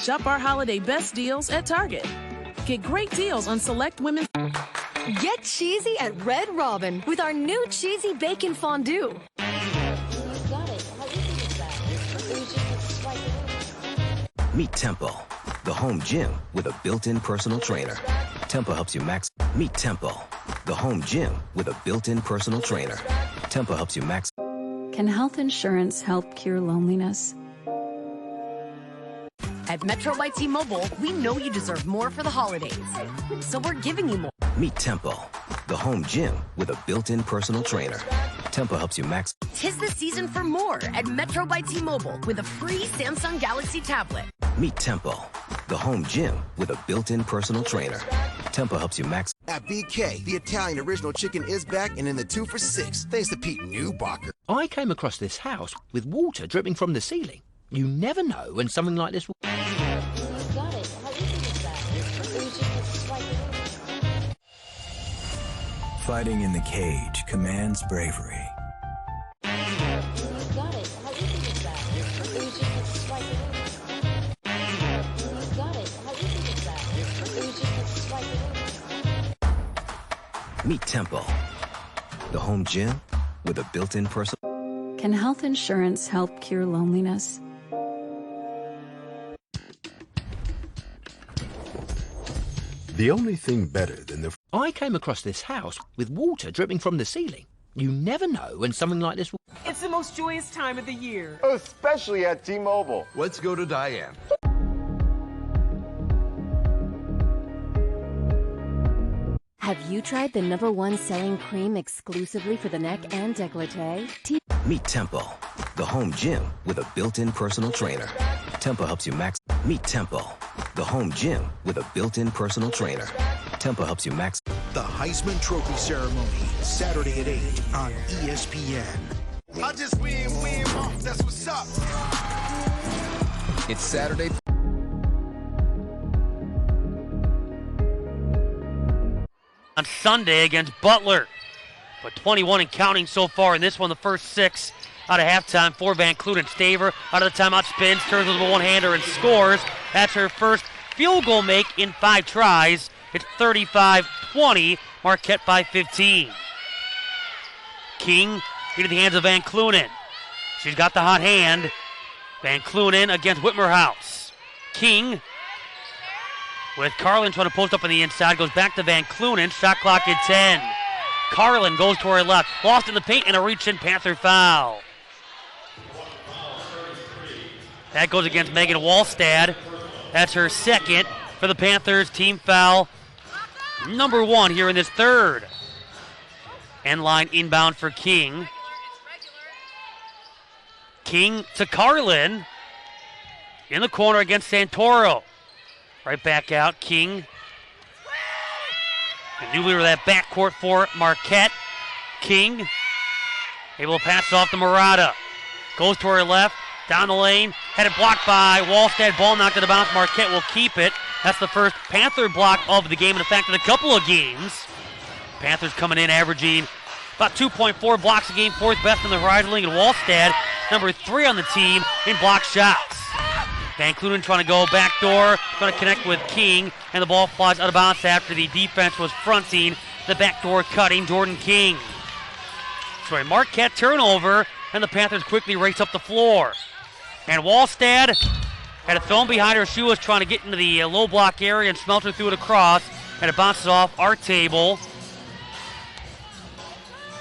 Shop our holiday best deals at Target. Get great deals on select women's. Get cheesy at Red Robin with our new cheesy bacon fondue. Meet Tempo, the home gym with a built-in personal trainer. Tempo helps you max. Meet Tempo, the home gym with a built-in personal trainer. Tempo helps you max. Can health insurance help cure loneliness? At Metro by T-Mobile, we know you deserve more for the holidays. So we're giving you more. Meet Tempo, the home gym with a built-in personal trainer. Tempo helps you max. 'Tis the season for more at Metro by T-Mobile with a free Samsung Galaxy tablet. Meet Tempo, the home gym with a built-in personal trainer. Tempo helps you max. At BK, the Italian original chicken is back and in the 2 for $6, thanks to Pete Newbacher. I came across this house with water dripping from the ceiling. You never know when something like this will... Fighting in the cage commands bravery. Meet Temple, the home gym with a built-in personal. Can health insurance help cure loneliness? The only thing better than the... I came across this house with water dripping from the ceiling. You never know when something like this will... It's the most joyous time of the year. Especially at T-Mobile. Let's go to Diane. Have you tried the #1 selling cream exclusively for the neck and décolleté? Meet Temple, the home gym with a built-in personal trainer. Temple helps you max. Meet Temple, the home gym with a built-in personal trainer. Temple helps you max. The Heisman Trophy Ceremony, Saturday at 8 on ESPN. I just win, that's what's up. It's Saturday. On Sunday against Butler. But 21 and counting so far in this one, the first 6 out of halftime for Van Clunen. Staver out of the timeout, spins, turns with a one-hander and scores. That's her first field goal make in 5 tries. It's 35-20, Marquette by 15. King into the hands of Van Clunen. She's got the hot hand. Van Clunen against Whitmerhouse. King with Carlin trying to post up on the inside, goes back to Van Clunen, shot clock at 10. Carlin goes to her left, lost in the paint, and a reach-in Panther foul. That goes against Megan Wallstad. That's her second for the Panthers. Team foul number 1 here in this third. End line inbound for King. King to Carlin. In the corner against Santoro. Right back out, King. The new leader of that backcourt for Marquette. King able to pass off to Murata. Goes to her left, down the lane, had it blocked by Wallstad. Ball knocked out of bounds. Marquette will keep it. That's the first Panther block of the game, and in fact, in a couple of games. Panthers coming in averaging about 2.4 blocks a game, 4th best in the Horizon League, and Wallstad, number 3 on the team in block shots. Van Clunen trying to go backdoor, trying to connect with King, and the ball flies out of bounds after the defense was fronting the backdoor cutting Jordan King. So a Marquette turnover, and the Panthers quickly race up the floor. And Wallstad had a thrown behind her. She was trying to get into the low block area, and Smelter threw it across, and it bounces off our table.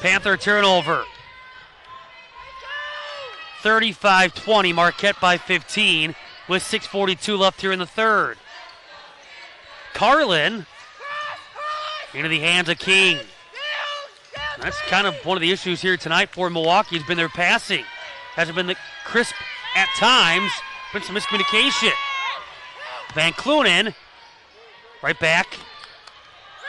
Panther turnover. 35-20, Marquette by 15. With 6:42 left here in the third. Carlin into the hands of King. That's kind of one of the issues here tonight for Milwaukee has been their passing. Hasn't been the crisp at times, been some miscommunication. Van Clunen, right back.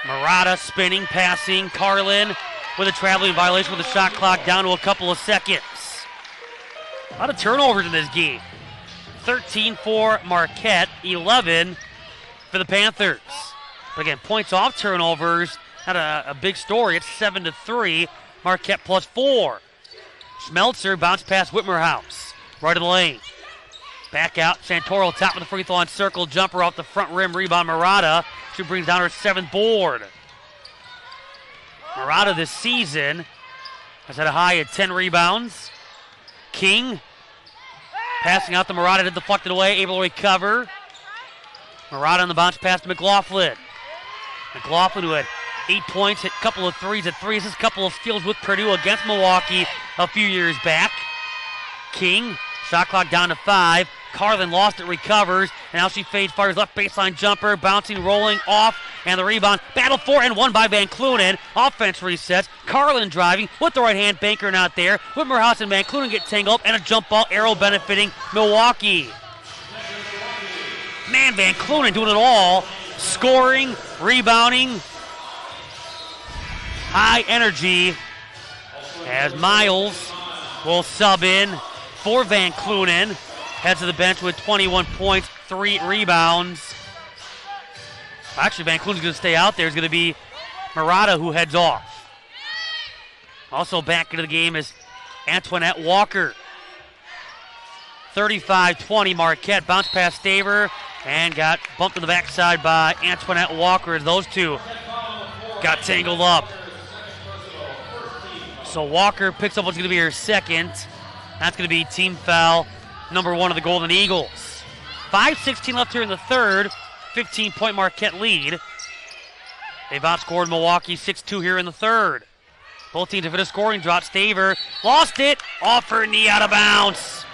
Murata spinning, passing. Carlin with a traveling violation with the shot clock down to a couple of seconds. A lot of turnovers in this game. 13 for Marquette, 11 for the Panthers. But again, points off turnovers, not a big story. It's 7-3, Marquette plus 4. Schmelzer bounced past Whitmerhouse, right of the lane. Back out, Santoro top of the free throw line circle, jumper off the front rim, rebound Murata. She brings down her 7th board. Murata this season has had a high of 10 rebounds. King passing out to Murata, deflected away, able to recover. Murata on the bounce pass to McLaughlin. McLaughlin, who had 8 points, hit a couple of threes at 3 assists, couple of steals with Purdue against Milwaukee a few years back. King, shot clock down to 5. Carlin lost it, recovers, and now she fades, fires left baseline jumper, bouncing, rolling off, and the rebound. Battle for and won by Van Clunen. Offense resets. Carlin driving with the right hand, Banker not there. Whitmerhouse and Van Clunen get tangled up, and a jump ball arrow benefiting Milwaukee. Man, Van Clunen doing it all. Scoring, rebounding, high energy as Miles will sub in for Van Clunen. Heads to the bench with 21 points, 3 rebounds. Actually, Van Clunen's going to stay out there. It's going to be Murata who heads off. Also back into the game is Antoinette Walker. 35-20 Marquette. Bounce past Staver and got bumped in the backside by Antoinette Walker. Those two got tangled up. So Walker picks up what's going to be her second. That's going to be team foul number 1 of the Golden Eagles. 5:16 left here in the third. 15-point Marquette lead. They've outscored Milwaukee 6-2 here in the third. Both teams have hit a scoring drought. Staver lost it off her knee, out of bounds.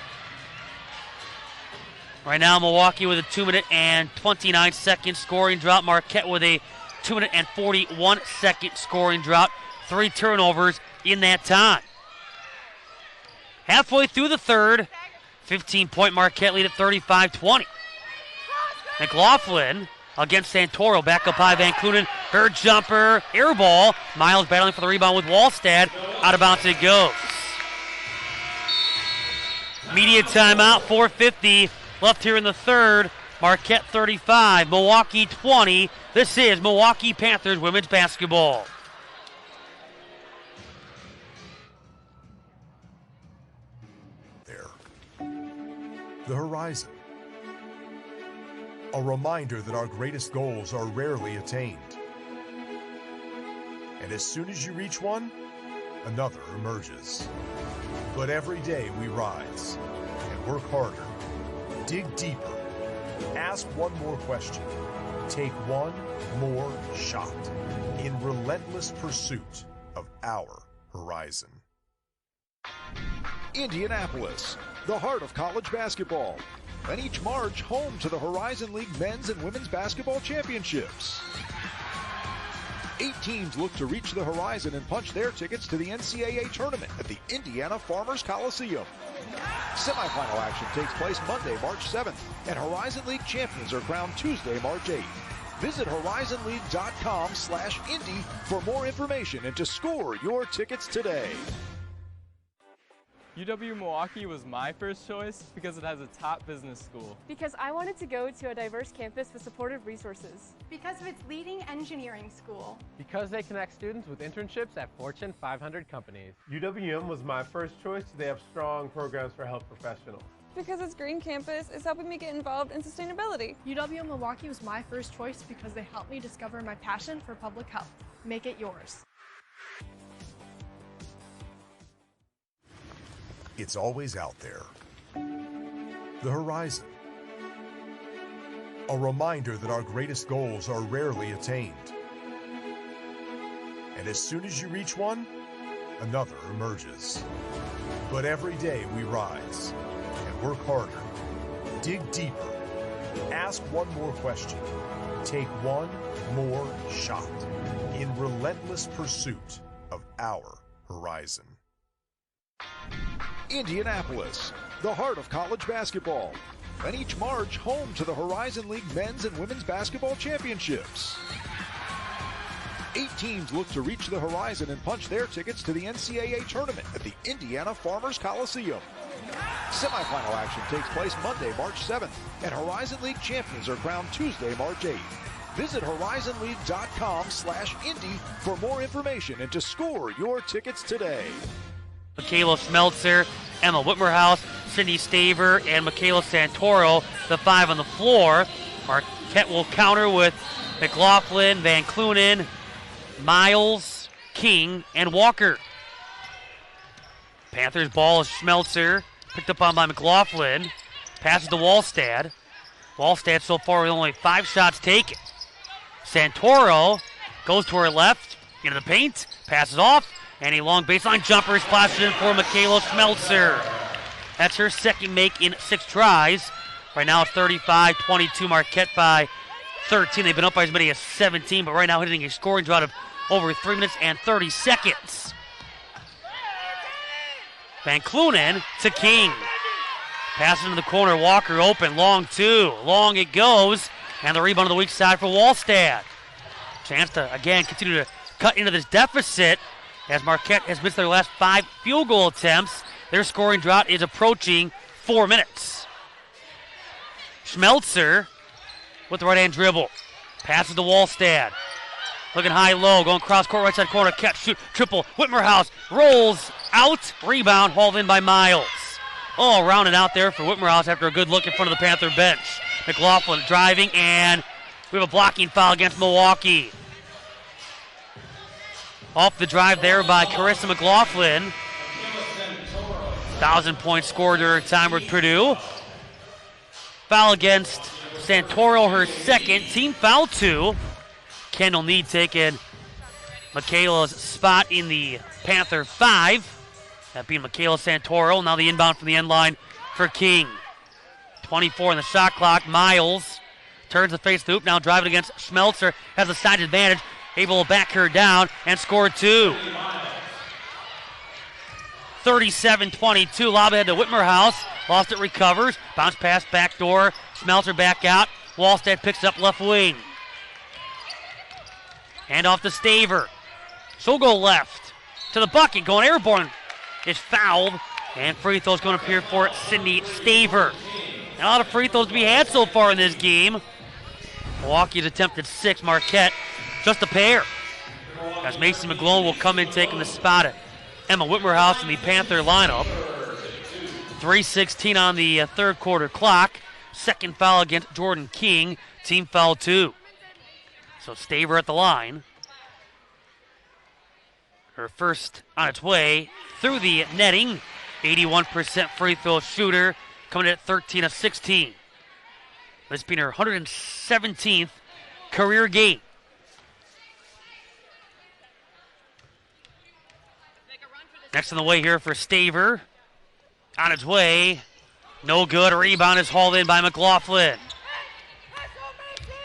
Right now, Milwaukee with a 2-minute and 29-second scoring drought. Marquette with a 2-minute and 41-second scoring drought. 3 turnovers in that time. Halfway through the third, 15-point Marquette lead at 35-20. McLaughlin against Santoro. Back up high, Van Clunen. Her jumper, air ball. Miles battling for the rebound with Wallstad. Out of bounds it goes. Media timeout, 4:50 left here in the third. Marquette 35, Milwaukee 20. This is Milwaukee Panthers women's basketball. There. The horizon. A reminder that our greatest goals are rarely attained. And as soon as you reach one, another emerges. But every day we rise and work harder, dig deeper, ask one more question, take one more shot in relentless pursuit of our horizon. Indianapolis, the heart of college basketball. And each March, home to the Horizon League men's and women's basketball championships. 8 teams look to reach the horizon and punch their tickets to the NCAA tournament at the Indiana Farmers Coliseum. Semifinal action takes place Monday, March 7th, and Horizon League champions are crowned Tuesday, March 8th. Visit horizonleague.com/Indy for more information and to score your tickets today. UW-Milwaukee was my first choice because it has a top business school. Because I wanted to go to a diverse campus with supportive resources. Because of its leading engineering school. Because they connect students with internships at Fortune 500 companies. UWM was my first choice. They have strong programs for health professionals. Because its green campus is helping me get involved in sustainability. UW-Milwaukee was my first choice because they helped me discover my passion for public health. Make it yours. It's always out there. The horizon. A reminder that our greatest goals are rarely attained. And as soon as you reach one, another emerges. But every day we rise and work harder, dig deeper, ask one more question, take one more shot in relentless pursuit of our horizon. Indianapolis, the heart of college basketball. And each March, home to the Horizon League men's and women's basketball championships. 8 teams look to reach the horizon and punch their tickets to the NCAA tournament at the Indiana Farmers Coliseum. Semifinal action takes place Monday, March 7th, and Horizon League champions are crowned Tuesday, March 8th. Visit horizonleague.com/Indy for more information and to score your tickets today. Michaela Smeltzer, Emma Whitmerhouse, Cindy Staver, and Michaela Santoro, the 5 on the floor. Marquette will counter with McLaughlin, Van Clunen, Miles, King, and Walker. Panthers ball is Smeltzer, picked up on by McLaughlin. Passes to Wallstad. Wallstad so far with only 5 shots taken. Santoro goes to her left, into the paint, passes off, and a long baseline jumper is splashed in for Michaela Smeltzer. That's her second make in 6 tries. Right now it's 35-22, Marquette by 13. They've been up by as many as 17, but right now hitting a scoring drought of over 3 minutes and 30 seconds. Van Clunen to King. Pass into the corner, Walker open, long 2. Long it goes, and the rebound on the weak side for Wallstad. Chance to, again, continue to cut into this deficit as Marquette has missed their last 5 field goal attempts. Their scoring drought is approaching 4 minutes. Smeltzer with the right-hand dribble. Passes to Wallstad. Looking high-low, going cross-court, right side corner, catch, shoot, triple. Whitmerhouse rolls out, rebound, hauled in by Miles. Oh, rounded out there for Whitmerhouse after a good look in front of the Panther bench. McLaughlin driving, and we have a blocking foul against Milwaukee. Off the drive there by Carissa McLaughlin. 1,000-point score during time with Purdue. Foul against Santoro, her second. Team foul 2. Kendall Need taking Michaela's spot in the Panther 5. That being Michaela Santoro. Now the inbound from the end line for King. 24 on the shot clock. Miles turns to face the hoop. Now driving against Schmelzer. Has a side advantage. Able to back her down and score 2. 37-22. Lob ahead to Whitmerhouse. Lost it, recovers. Bounce pass, back door. Schmelzer back out. Wallstead picks up left wing. Hand off to Staver. She'll go left to the bucket. Going airborne. Is fouled. And free throw's going to appear for Sydney Staver. And a lot of free throws to be had so far in this game. Milwaukee's attempted 6. Marquette just a pair. As Macy McGlone will come in taking the spot at Emma Whitmerhouse in the Panther lineup. 3:16 on the third quarter clock. Second foul against Jordan King. Team foul 2. So Staver at the line. Her first on its way through the netting. 81% free throw shooter, coming in at 13 of 16. This being her 117th career game. Next on the way here for Staver. On its way. No good. A rebound is hauled in by McLaughlin.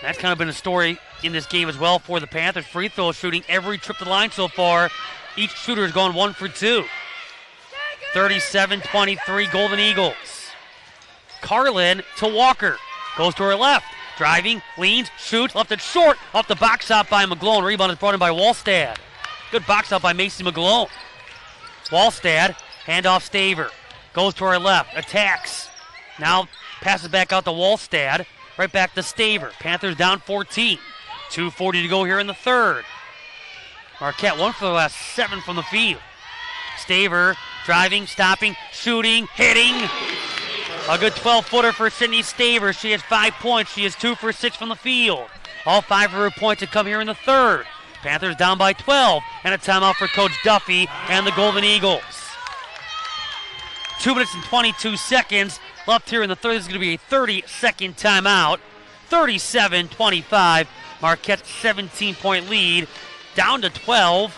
That's kind of been a story in this game as well for the Panthers. Free throw shooting every trip to the line so far. Each shooter has gone 1 for 2. 37-23 Golden Eagles. Carlin to Walker. Goes to her left. Driving, leans, shoots, left it short. Off the box out by McGlone. Rebound is brought in by Wallstad. Good box out by Macy McGlone. Wallstad, handoff Staver. Goes to her left, attacks. Now passes back out to Wallstad. Right back to Staver. Panthers down 14. 2:40 to go here in the third. Marquette 1 for the last 7 from the field. Staver driving, stopping, shooting, hitting. A good 12-footer for Sydney Staver. She has 5 points. She is 2 for 6 from the field. All 5 of her points have come here in the third. Panthers down by 12, and a timeout for Coach Duffy and the Golden Eagles. 2 minutes and 22 seconds left here in the third. This is going to be a 30-second timeout. 37-25. Marquette's 17-point lead down to 12.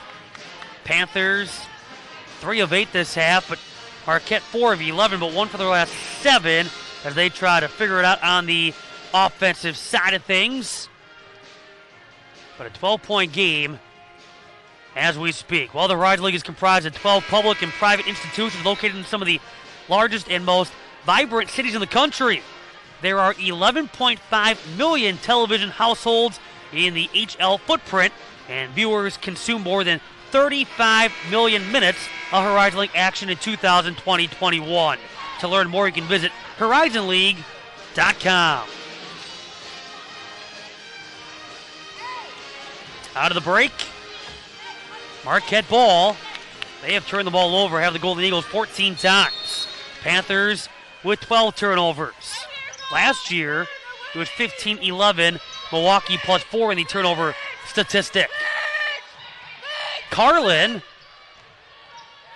Panthers 3 of 8 this half, but Marquette 4 of 11, but 1 for the last 7 as they try to figure it out on the offensive side of things. But a 12-point game as we speak. Well, the Horizon League is comprised of 12 public and private institutions located in some of the largest and most vibrant cities in the country. There are 11.5 million television households in the HL footprint, and viewers consume more than 35 million minutes of Horizon League action in 2020-21. To learn more, you can visit horizonleague.com. Out of the break, Marquette ball. They have turned the ball over, have the Golden Eagles 14 times. Panthers with 12 turnovers. Last year, it was 15-11. Milwaukee plus 4 in the turnover statistic. Carlin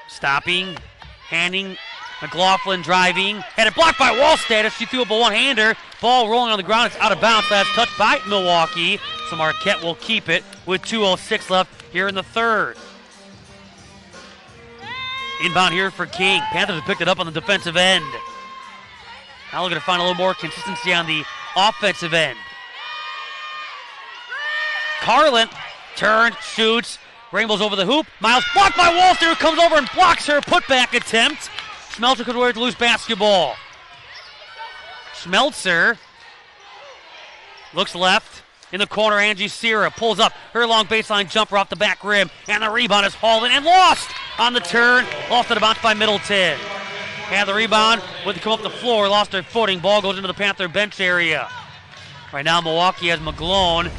stopping, handing, McLaughlin driving, had it blocked by Wallstad as she threw up a one-hander. Ball rolling on the ground, it's out of bounds. Last touch by Milwaukee, so Marquette will keep it with 2:06 left here in the third. Inbound here for King. Panthers have picked it up on the defensive end. Now looking to find a little more consistency on the offensive end. Carlin turns, shoots, rainbows over the hoop. Miles blocked by Walter, who comes over and blocks her putback attempt. Schmelzer could wear to lose basketball. Schmelzer looks left. In the corner, Angie Sierra pulls up her long baseline jumper off the back rim, and the rebound is hauled in and lost on the turn. Lost at a bounce by Middleton. Had the rebound, went to come up the floor, lost her footing. Ball goes into the Panther bench area. Right now, Milwaukee has McGlone,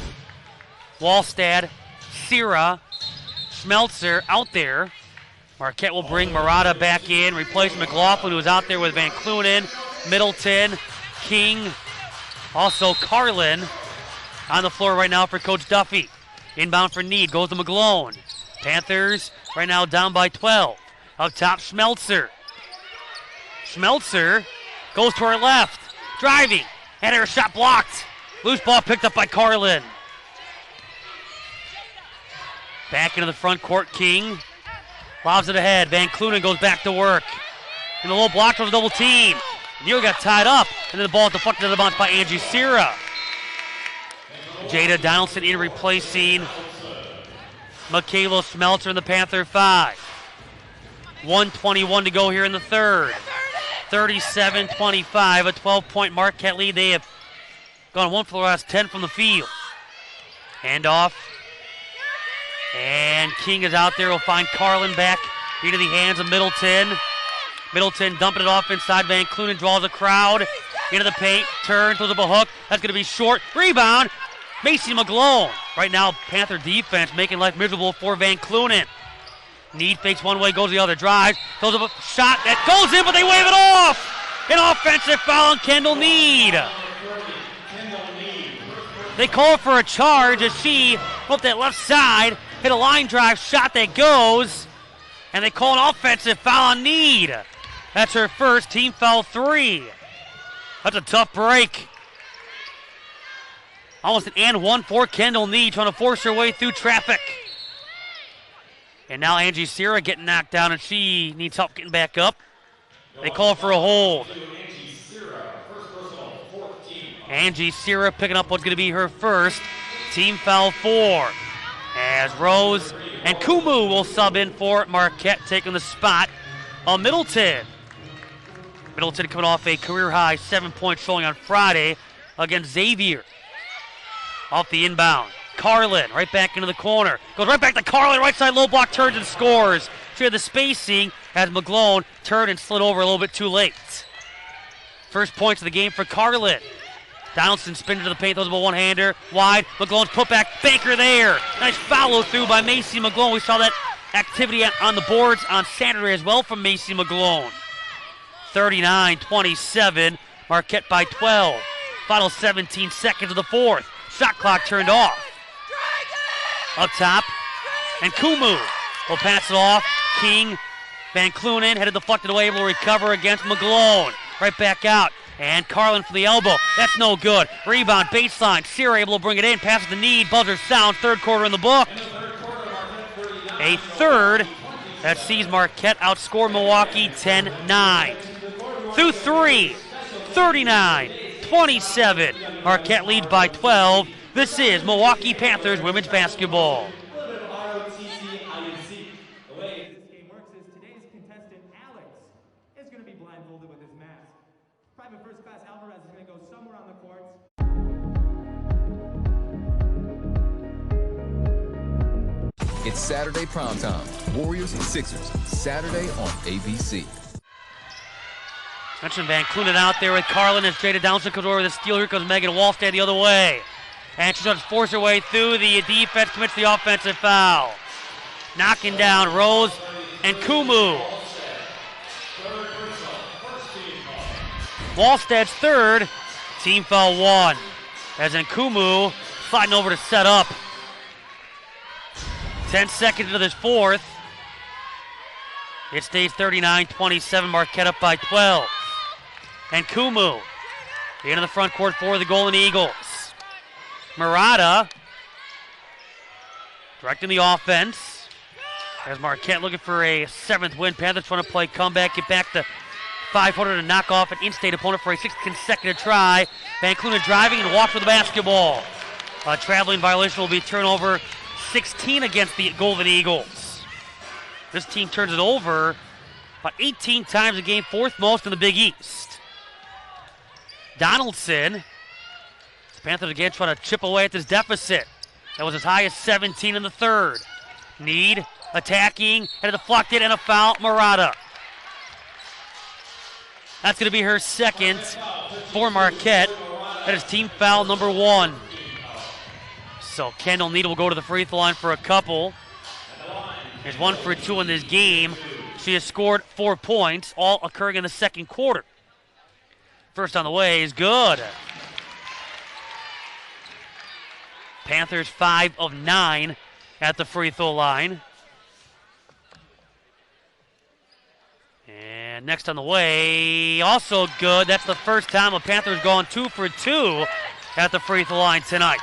Wallstad, Sierra, Schmelzer out there. Marquette will bring Murata back in, replace McLaughlin, who was out there with Van Clunen, Middleton, King, also Carlin on the floor right now for Coach Duffy. Inbound for Need, goes to McGlone. Panthers right now down by 12. Up top, Schmelzer. Schmelzer goes to her left, driving, and her shot blocked. Loose ball picked up by Carlin. Back into the front court, King. Lobs it ahead. Van Clunen goes back to work. And the low block from the double team. Neal got tied up, and then the ball deflected to the bounce by Angie Sierra. Jada Donaldson in replacing Michaela Schmelzer in the Panther 5. 1:21 to go here in the third. 37-25, a 12-point Marquette lead. They have gone 1 for the last 10 from the field. Handoff. And King is out there. Will find Carlin back into the hands of Middleton. Middleton dumping it off inside. Van Clunen draws a crowd into the paint. Turns, throws up a hook. That's going to be short. Rebound. Macy McGlone. Right now, Panther defense making life miserable for Van Clunen. Need fakes one way, goes the other. Drives. Throws up a shot that goes in, but they wave it off. An offensive foul on Kendall Need. They call for a charge as she, up that left side, hit a line drive shot that goes, and they call an offensive foul on Need. That's her first, team foul 3. That's a tough break. Almost an and one for Kendall Need, trying to force her way through traffic. And now Angie Sierra getting knocked down, and she needs help getting back up. They call for a hold. Angie Sierra picking up what's going to be her first, team foul 4. As Rose and Kumu will sub in for Marquette, taking the spot of Middleton. Middleton coming off a career-high 7-point showing on Friday against Xavier. Off the inbound. Carlin right back into the corner. Goes right back to Carlin, right side low block, turns and scores. She had the spacing as McGlone turned and slid over a little bit too late. First points of the game for Carlin. Donaldson spins to the paint, throws up a one-hander, wide. McGlone's put back, Baker there. Nice follow through by Macy McGlone. We saw that activity on the boards on Saturday as well from Macy McGlone. 39-27, Marquette by 12. Final 17 seconds of the fourth. Shot clock turned off. Up top, and Kumu will pass it off. King, Van Clunen headed deflected away, able to recover against McGlone. Right back out. And Carlin for the elbow. That's no good. Rebound, baseline. Sierra able to bring it in. Passes the Need. Buzzer sound. Third quarter in the book. A third that sees Marquette outscore Milwaukee 10-9. Through 3. 39-27. Marquette leads by 12. This is Milwaukee Panthers women's basketball. It's Saturday prime time. Warriors and Sixers, Saturday on ABC. Mentioned Van Clunen out there with Carlin as Jada Donaldson comes over with the steal. Here comes Megan Wallstad the other way. And she's trying to force her way through. The defense commits the offensive foul. Knocking down Rose and Kumu. Wallstad's third, team foul 1. As Kumu sliding over to set up. 10 seconds into this fourth. It stays 39-27, Marquette up by 12. And Kumu into the front court for the Golden Eagles. Murata directing the offense. As Marquette looking for a 7th win. Panthers trying to play comeback, get back to 500 and knock off an in-state opponent for a 6th consecutive try. Van Clunen driving and walks with the basketball. A traveling violation will be turnover 16 against the Golden Eagles. This team turns it over about 18 times a game, 4th most in the Big East. Donaldson, the Panthers again trying to chip away at this deficit. That was as high as 17 in the third. Need, attacking, and deflected, and a foul, Murata. That's going to be her second for Marquette. That is team foul number 1. So Kendall Needle will go to the free throw line for a couple. Is 1 for 2 in this game. She has scored 4 points, all occurring in the second quarter. First on the way is good. Panthers 5 of 9 at the free throw line. And next on the way, also good. That's the first time a Panther's gone 2 for 2 at the free throw line tonight.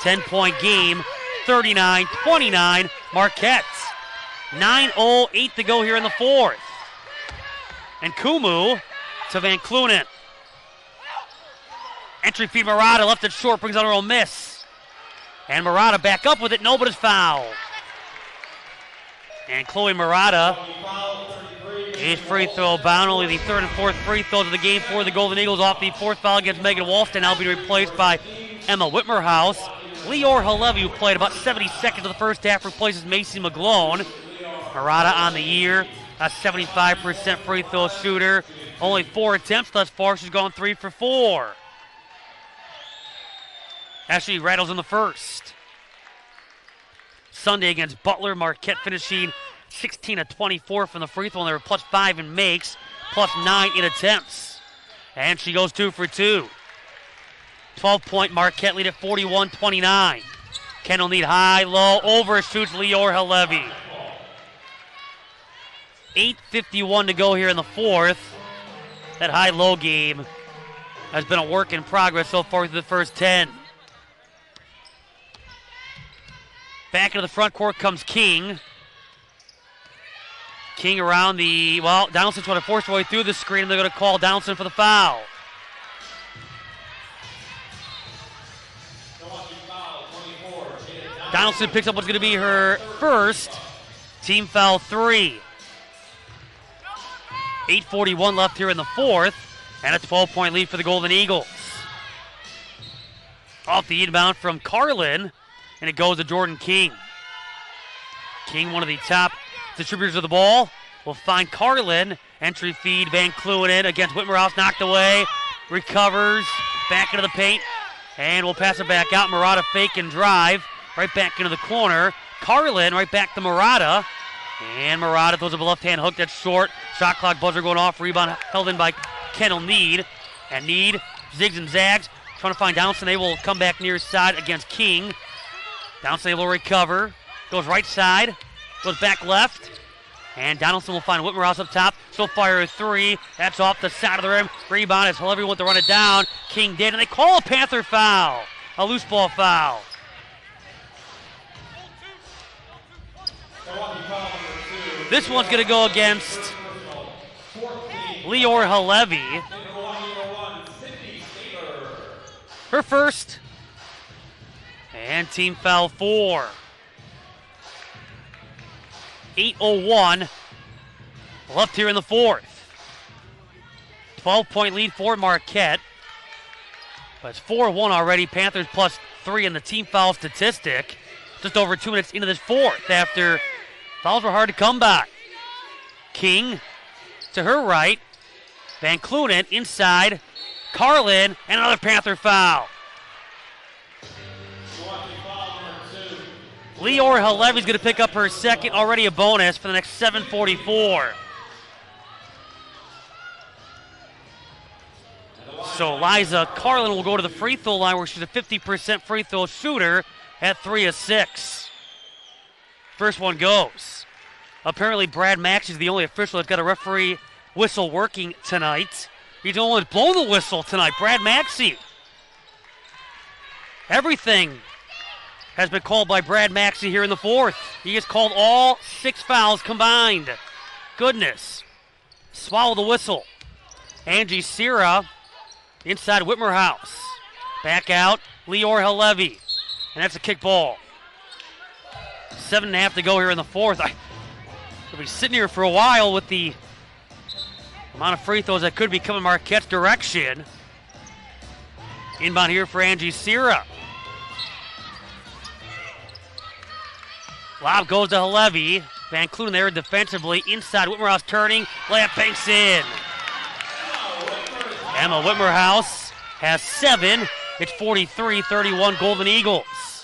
10-point game, 39-29, Marquette. 9:08 to go here in the fourth. And Kumu to Van Clunen. Entry feed Murata, left it short, brings on a real miss. And Murata back up with it, no, but it's foul. And Chloe Murata is free throw bound. Only the third and fourth free throws of the game for the Golden Eagles off the fourth foul against Megan Walston, now being replaced by Emma Whitmerhouse. Leor Halevi, who played about 70 seconds of the first half, replaces Macy McGlone. Murata on the year, a 75% free throw shooter. Only 4 attempts thus far. She's gone 3 for 4. Ashley rattles in the first. Sunday against Butler, Marquette finishing 16 of 24 from the free throw, and they were plus 5 in makes, plus 9 in attempts. And she goes 2 for 2. 12-point Marquette lead at 41-29. Kendall Need high, low, overshoots Leor Halevi. 8:51 to go here in the fourth. That high-low game has been a work in progress so far through the first 10. Back into the front court comes King. King around the, well, Donaldson's trying to force her way through the screen, and they're going to call Donaldson for the foul. Donaldson picks up what's going to be her first team foul 3. 8:41 left here in the fourth, and a 12-point lead for the Golden Eagles. Off the inbound from Carlin, and it goes to Jordan King. King, one of the top distributors of the ball, will find Carlin. Entry feed, Van Clunen against Whitmerhouse, knocked away, recovers, back into the paint, and we'll pass it back out. Murata fake and drive, right back into the corner. Carlin right back to Murata. And Murata throws up a left-hand hook that's short. Shot clock buzzer going off. Rebound held in by Kendall Need. And Need zigs and zags, trying to find Donaldson. They will come back near side against King. Donaldson will recover. Goes right side. Goes back left. And Donaldson will find Whitmerhouse up top. She'll fire a 3. That's off the side of the rim. Rebound as Halevi went to run it down. King did, and they call a Panther foul. A loose ball foul. This one's going to go against Leor Halevi. Her first. And team foul 4. 8:01 left here in the fourth. 12-point lead for Marquette. But it's 4-1 already. Panthers plus 3 in the team foul statistic. Just over 2 minutes into this fourth after fouls were hard to come by. King to her right. Van Clunen inside. Carlin, and another Panther foul. Leor Halevi's going to pick up her second, already a bonus for the next 7:44. So Liza Carlin will go to the free throw line where she's a 50% free throw shooter at 3 of 6. First one goes. Apparently Brad Max is the only official that's got a referee whistle working tonight. He's the only one that's blown the whistle tonight, Brad Maxey. Everything has been called by Brad Maxey here in the fourth. He has called all 6 fouls combined. Goodness. Swallow the whistle. Angie Sierra inside Whitmerhouse. Back out, Leor Halevi. And that's a kick ball. 7.5 to go here in the fourth. I'll be sitting here for a while with the amount of free throws that could be coming Marquette's direction. Inbound here for Angie Sierra. Lob goes to Halevi. Van Clunen there defensively. Inside, Whitmerhouse turning. Layup banks in. Emma Whitmerhouse has 7. It's 43-31 Golden Eagles.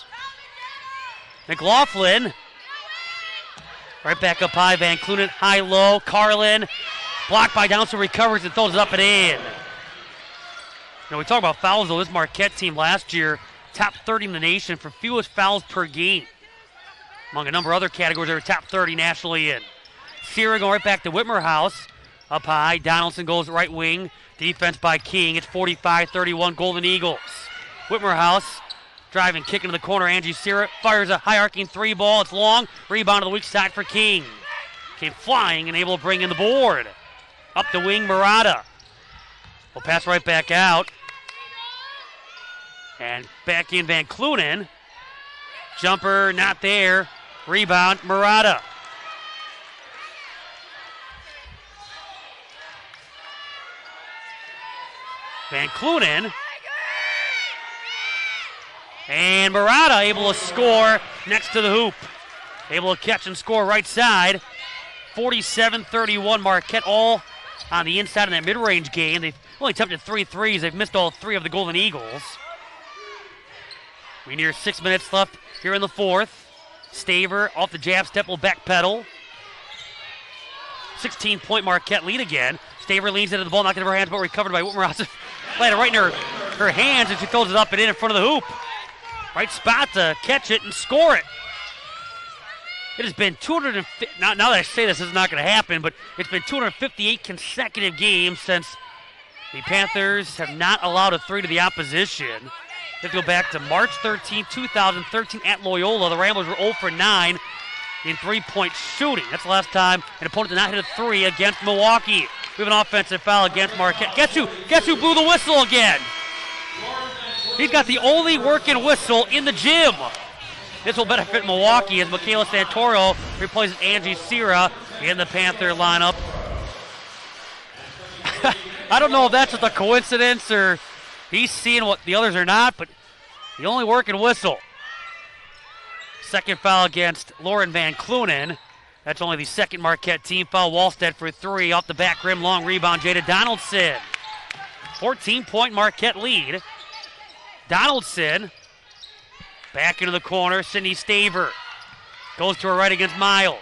McLaughlin. Right back up high. Van Clunen high-low. Carlin blocked by Donaldson, recovers and throws it up and in. We talk about fouls, though. This Marquette team last year, top 30 in the nation for fewest fouls per game. Among a number of other categories, they were top 30 nationally in. Sierra going right back to Whitmer House. Up high, Donaldson goes right wing. Defense by King. It's 45-31 Golden Eagles. Whitmer House driving, kick into the corner. Angie Sierra fires a high-arcing three ball. It's long. Rebound to the weak side for King. Came flying and able to bring in the board. Up the wing, Murata. Will pass right back out. And back in Van Clunen. Jumper not there. Rebound, Murata. Van Clunen. And Murata able to score next to the hoop. Able to catch and score right side. 47-31 Marquette, all on the inside in that mid-range game. They've only attempted 3 threes. They've missed all 3 of the Golden Eagles. We near 6 minutes left here in the fourth. Staver off the jab step will backpedal. 16-point Marquette lead again. Staver leans into the ball, knocked it in her hands, but recovered by Whitmer House. Landed right in her hands, and she throws it up and in front of the hoop. Right spot to catch it and score it. It has been 250. Now that I say this is not going to happen, but it's been 258 consecutive games since the Panthers have not allowed a 3 to the opposition. Let's go back to March 13, 2013 at Loyola. The Ramblers were 0 for 9 in three-point shooting. That's the last time an opponent did not hit a 3 against Milwaukee. We have an offensive foul against Marquette. Guess who blew the whistle again? He's got the only working whistle in the gym. This will benefit Milwaukee as Michaela Santoro replaces Angie Sierra in the Panther lineup. I don't know if that's just a coincidence or he's seeing what the others are not, but the only working whistle. Second foul against Lauren Van Clunen. That's only the second Marquette team foul. Wallstead for 3 off the back rim. Long rebound, Jada Donaldson. 14-point Marquette lead. Donaldson back into the corner. Sydney Staver goes to her right against Miles.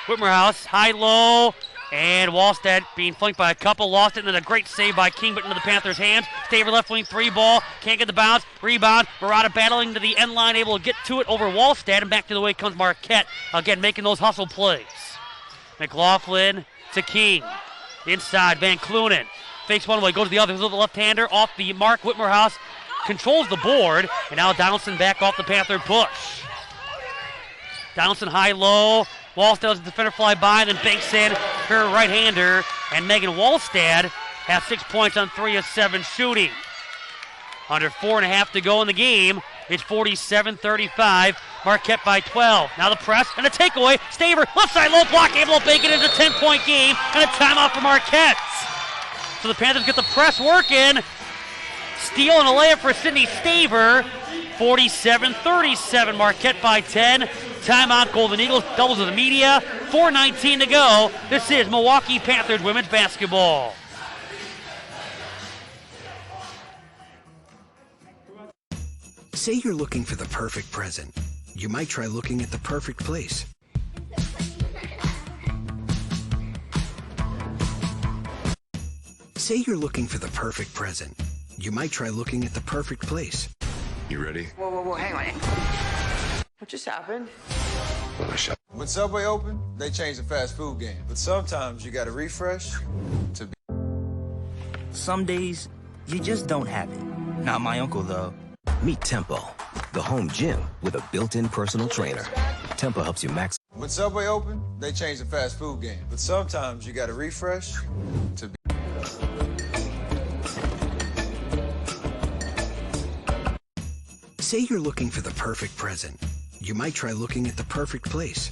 Whitmer House, high-low, and Wallstead being flanked by a couple. Lost it, and then a great save by King, but into the Panthers' hands. Staver left wing 3 ball. Can't get the bounce. Rebound. Murata battling to the end line, able to get to it over Wallstead, and back to the way comes Marquette. Again, making those hustle plays. McLaughlin to King. Inside, Van Clunen. Fakes one way, goes to the other. Goes to the left-hander off the mark. Whitmer House controls the board, and now Donaldson back off the Panther push. Donaldson high-low. Wallstead lets the defender fly by, and then banks in her right-hander. And Megan Wallstead has 6 points on 3 of 7 shooting. Under 4.5 to go in the game. It's 47-35. Marquette by 12. Now the press and a takeaway. Staver, left side low block, able to bank it into a 10-point game, and a timeout for Marquette. So the Panthers get the press working. Steal and a layup for Sydney Staver. 47-37, Marquette by 10. Timeout, Golden Eagles, doubles to the media. 4:19 to go. This is Milwaukee Panthers women's basketball. Say you're looking for the perfect present. You might try looking at the perfect place. Say you're looking for the perfect present. You might try looking at the perfect place. You ready? Whoa, hang on. What just happened? When Subway opened, they changed the fast food game. But sometimes you gotta refresh to be. Some days, you just don't have it. Not my uncle, though. Meet Tempo, the home gym with a built-in personal trainer. Tempo helps you max. When Subway opened, they changed the fast food game. But sometimes you gotta refresh to be. Say you're looking for the perfect present. You might try looking at the perfect place.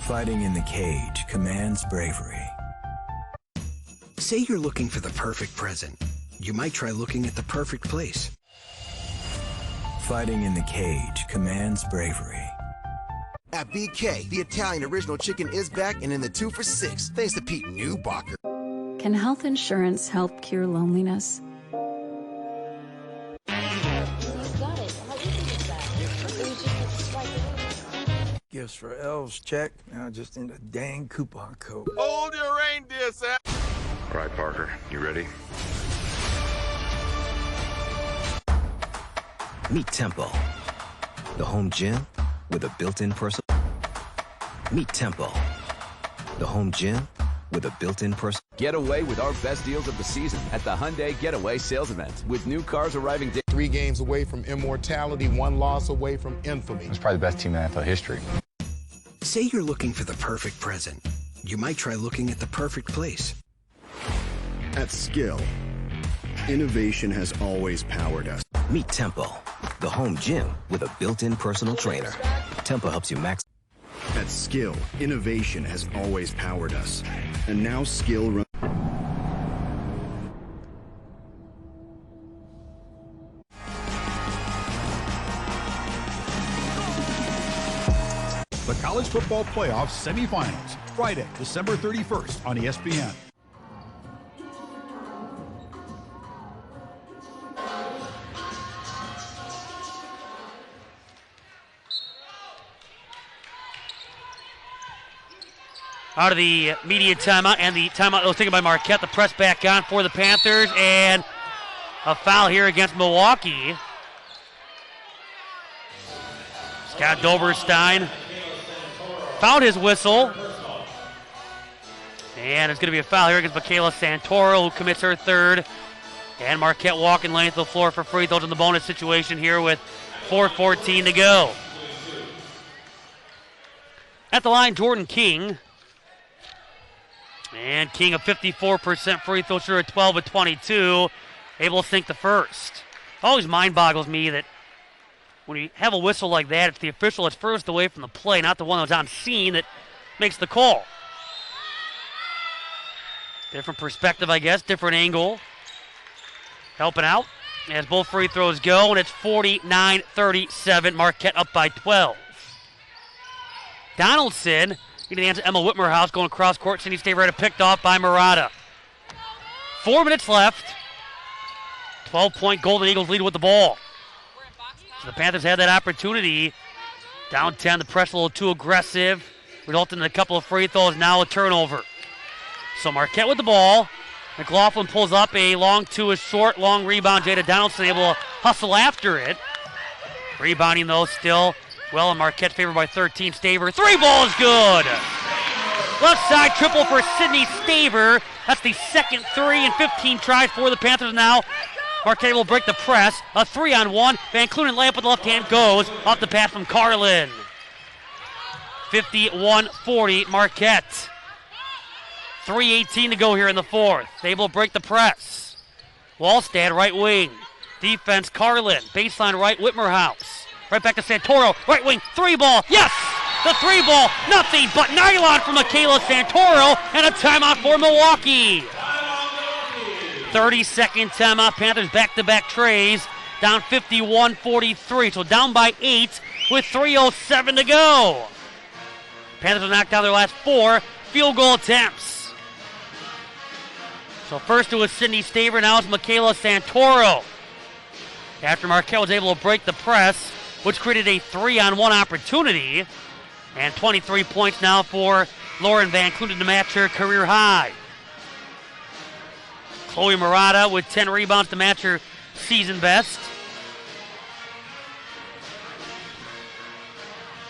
Fighting in the cage commands bravery. Say you're looking for the perfect present. You might try looking at the perfect place. Fighting in the cage commands bravery. At BK, the Italian original chicken is back and in the 2 for $6, thanks to Pete Newbacher. Can health insurance help cure loneliness? S for elves, check. Now just in the dang coupon code. Hold your reindeer, Sam. All right, Parker, you ready? Meet Tempo, the home gym with a built-in personal. Meet Tempo, the home gym with a built-in personal. Get away with our best deals of the season at the Hyundai Getaway Sales Event. With new cars arriving 3 games away from immortality, 1 loss away from infamy. It's probably the best team in NFL history. Say you're looking for the perfect present. You might try looking at the perfect place. At Skill, innovation has always powered us. Meet Tempo, the home gym with a built-in personal trainer. Tempo helps you max. At Skill, innovation has always powered us. And now Skill runs. The College Football Playoff Semifinals, Friday, December 31st on ESPN. Out of the media timeout and the timeout that was taken by Marquette. The press back on for the Panthers, and a foul here against Milwaukee. Scott Doberstein found his whistle. And it's going to be a foul here against Michaela Santoro, who commits her third. And Marquette walking length of the floor for free throws in the bonus situation here with 4:14 to go. At the line, Jordan King. And King, a 54% free throw shooter at 12 of 22, able to sink the first. Always mind boggles me that when you have a whistle like that, it's the official that's furthest away from the play, not the one that's on scene, that makes the call. Different perspective, I guess, different angle. Helping out as both free throws go, and it's 49-37, Marquette up by 12. Donaldson getting the hands of Emma Whitmerhouse, going across court. Cindy Staver picked off by Murata. 4 minutes left. 12-point Golden Eagles lead with the ball. So the Panthers had that opportunity. Down 10, the press a little too aggressive, resulting in a couple of free throws, now a turnover. So Marquette with the ball. McLaughlin pulls up a long two, a short, long rebound. Jada Donaldson able to hustle after it. Rebounding, though, still well in Marquette's favor by 13. Staver, 3 ball is good. Left side triple for Sydney Staver. That's the second 3 in 15 tries for the Panthers now. Marquette will break the press. A 3-on-1. Van Clunen layup with the left hand goes off the pass from Carlin. 51-40 Marquette. 3:18 to go here in the fourth. They will break the press. Wallstad, right wing. Defense, Carlin. Baseline right, Whitmerhouse. Right back to Santoro. Right wing, 3 ball. Yes! The 3 ball. Nothing but nylon from Michaela Santoro, and a timeout for Milwaukee. 30-second timeout. Panthers back-to-back trays. Down 51-43. So down by 8 with 3:07 to go. Panthers will knock down their last 4 field goal attempts. So first it was Sydney Staver, now it's Michaela Santoro. After Marquette was able to break the press, which created a 3-on-1 opportunity. And 23 points now for Lauren Van Clunen to match her career high. Chloe Murata with 10 rebounds to match her season best.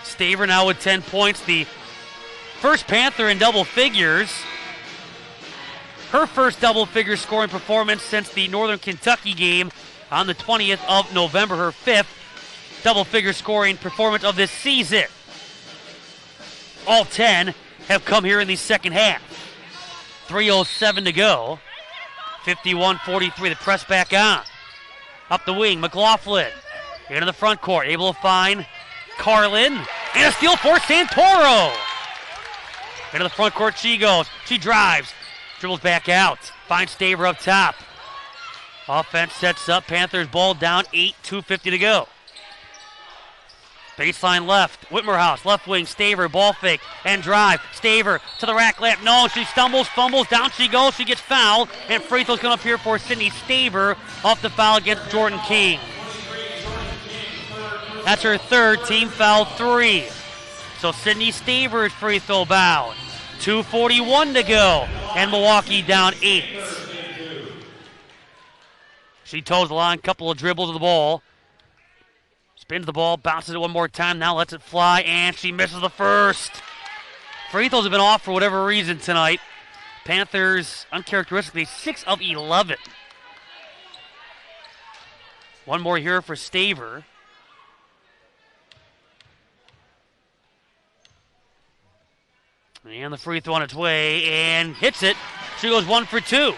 Staver now with 10 points, the first Panther in double figures. Her first double-figure scoring performance since the Northern Kentucky game on the 20th of November. Her 5th double-figure scoring performance of this season. All 10 have come here in the second half. 3:07 to go. 51-43, the press back on. Up the wing, McLaughlin. Into the front court, able to find Carlin. And a steal for Santoro. Into the front court she goes. She drives. Dribbles back out. Finds Staver up top. Offense sets up. Panthers ball down. 8:2:50 to go. Baseline left. Whitmerhouse, left wing. Staver, ball fake and drive. Staver to the rack lamp. No, she stumbles, fumbles. Down she goes. She gets fouled. And free throw's going up here for Sydney Staver off the foul against Jordan King. That's her third, team foul 3. So Sydney Stavers free throw bound. 2:41 to go, and Milwaukee down 8. She toes the line, couple of dribbles of the ball. Spins the ball, bounces it one more time, now lets it fly, and she misses the first. Free throws have been off for whatever reason tonight. Panthers, uncharacteristically, 6 of 11. One more here for Staver. And the free throw on its way, and hits it. She goes 1 for 2.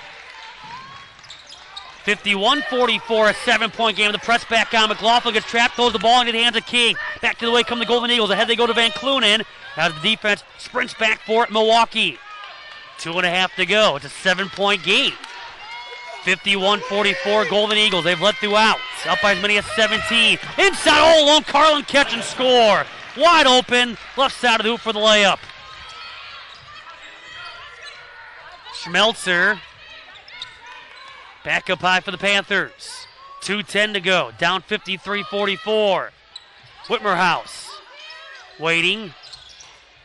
51-44, a 7-point game. The press back on. McLaughlin gets trapped, throws the ball into the hands of King. Back to the way come the Golden Eagles. Ahead they go to Van Clunen. As the defense sprints back for Milwaukee. 2.5 to go. It's a 7-point game. 51-44, Golden Eagles. They've led throughout. Up by as many as 17. Inside, all alone, Carlin catch and score. Wide open, left side of the hoop for the layup. Schmelzer. Back up high for the Panthers. 2:10 to go. Down 53-44. Whitmerhouse. Waiting.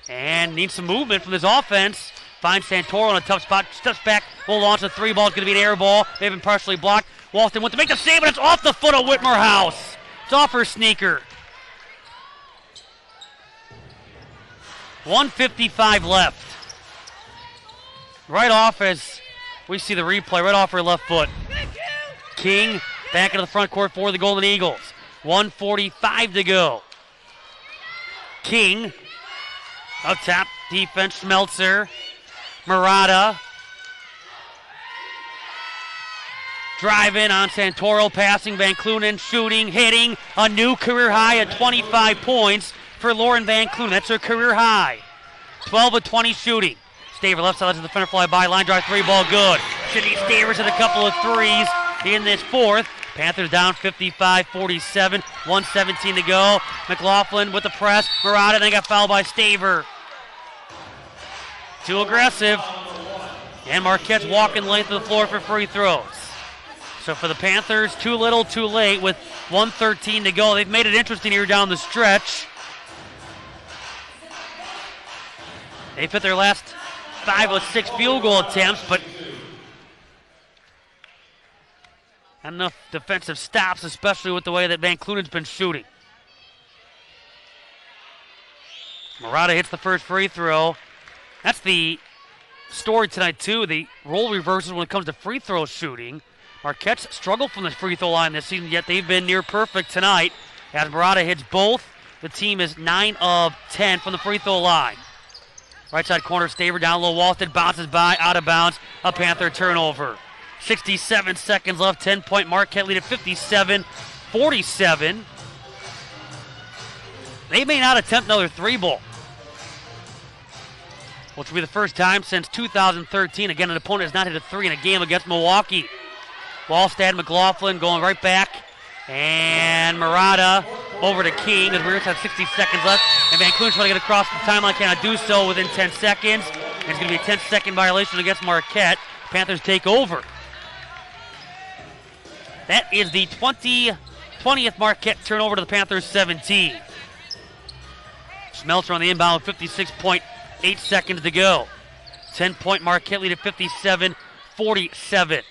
And needs some movement from this offense. Finds Santoro in a tough spot. Steps back. Will launch a three ball. It's going to be an air ball. They've been partially blocked. Walston went to make the save, but it's off the foot of Whitmerhouse. It's off her sneaker. 1:55 left. Right off as we see the replay, right off her left foot. King back into the front court for the Golden Eagles. 1:45 to go. King up top, defense, Schmelzer. Murata. Driving on Santoro, passing, Van Clunen, shooting, hitting. A new career high at 25 points for Lauren Van Clunen. That's her career high. 12 of 20 shooting. Staver left side, lets the defender fly by. Line drive, three ball, good. Sydney Stavers hit a couple of threes in this fourth. Panthers down 55-47. 1:17 to go. McLaughlin with the press. Murata then got fouled by Staver. Too aggressive. And Marquette's walking length of the floor for free throws. So for the Panthers, too little, too late with 1:13 to go. They've made it interesting here down the stretch. They've hit their last 5 of 6 field goal attempts, but not enough defensive stops, especially with the way that Van Clunen's been shooting. Murata hits the first free throw. That's the story tonight, too. The role reverses when it comes to free throw shooting. Marquette's struggled from the free throw line this season, yet they've been near perfect tonight. As Murata hits both, the team is 9 of 10 from the free throw line. Right side corner, Staver down low. Walston bounces by, out of bounds. A Panther turnover. 67 seconds left. 10-point Marquette lead at 57-47. They may not attempt another three ball, which will be the first time since 2013. Again, an opponent has not hit a three in a game against Milwaukee. Wallstad, McLaughlin going right back. And Murata over to King as Weir's have 60 seconds left. And Van Clunen trying to get across the timeline, cannot do so within 10 seconds. And it's going to be a 10-second violation against Marquette. Panthers take over. That is the 20th Marquette turnover to the Panthers 17. Schmelzer on the inbound with 56.8 seconds to go. 10-point Marquette lead at 57-47.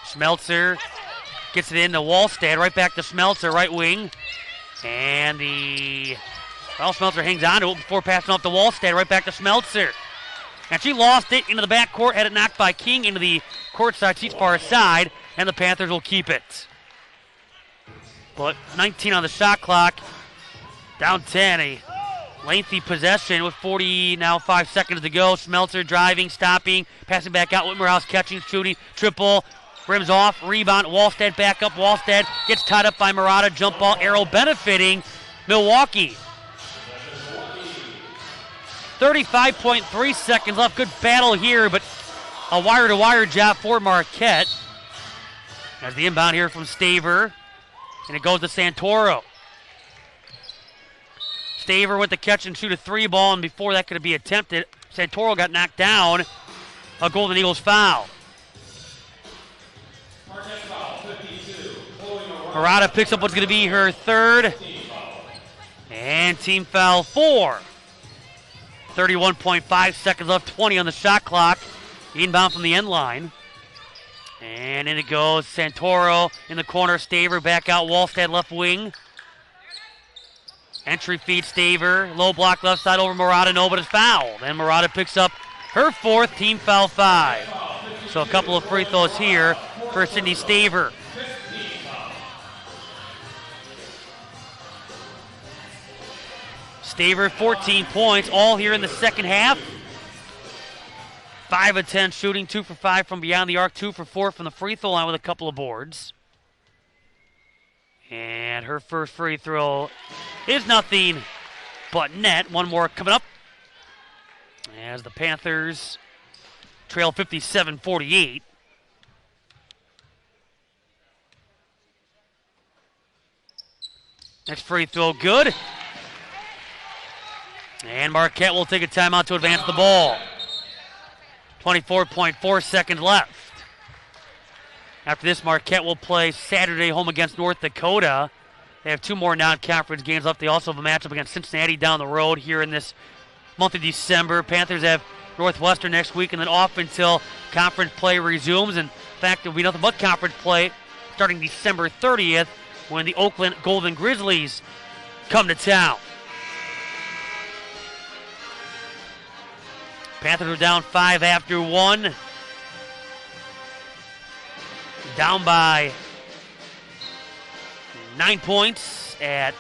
Schmelzer gets it into Wallstad, right back to Schmelzer, right wing. And Schmelzer hangs on to it before passing off to Wallstad, right back to Schmelzer. And she lost it into the backcourt, had it knocked by King into the courtside seats far side, and the Panthers will keep it. But 19 on the shot clock, down 10, a lengthy possession with 5 seconds to go. Schmelzer driving, stopping, passing back out. Whitmerhouse catching, shooting, triple. Rims off, rebound, Wallstad back up. Wallstad gets tied up by Murata. Jump ball arrow benefiting Milwaukee. 35.3 seconds left. Good battle here, but a wire-to-wire job for Marquette. As the inbound here from Staver, and it goes to Santoro. Staver with the catch and shoot a three ball, and before that could be attempted, Santoro got knocked down. A Golden Eagles foul. Murata picks up what's going to be her third. And team foul 4 31.5 seconds left, 20 on the shot clock. Inbound from the end line. And in it goes. Santoro in the corner. Staver back out. Wallstad left wing. Entry feed Staver. Low block left side over Murata. No, but it's fouled. And Murata picks up her fourth, team foul 5. So a couple of free throws here for Sydney Staver. Staver, 14 points, all here in the second half. 5 of 10 shooting, 2 for 5 from beyond the arc, 2 for 4 from the free throw line with a couple of boards. And her first free throw is nothing but net. One more coming up as the Panthers trail 57-48. Next free throw, good. And Marquette will take a timeout to advance the ball. 24.4 seconds left. After this, Marquette will play Saturday home against North Dakota. They have 2 more non-conference games left. They also have a matchup against Cincinnati down the road here in this month of December. Panthers have Northwestern next week and then off until conference play resumes. In fact, there will be nothing but conference play starting December 30th when the Oakland Golden Grizzlies come to town. Panthers are down 5 after 1. Down by 9 points at,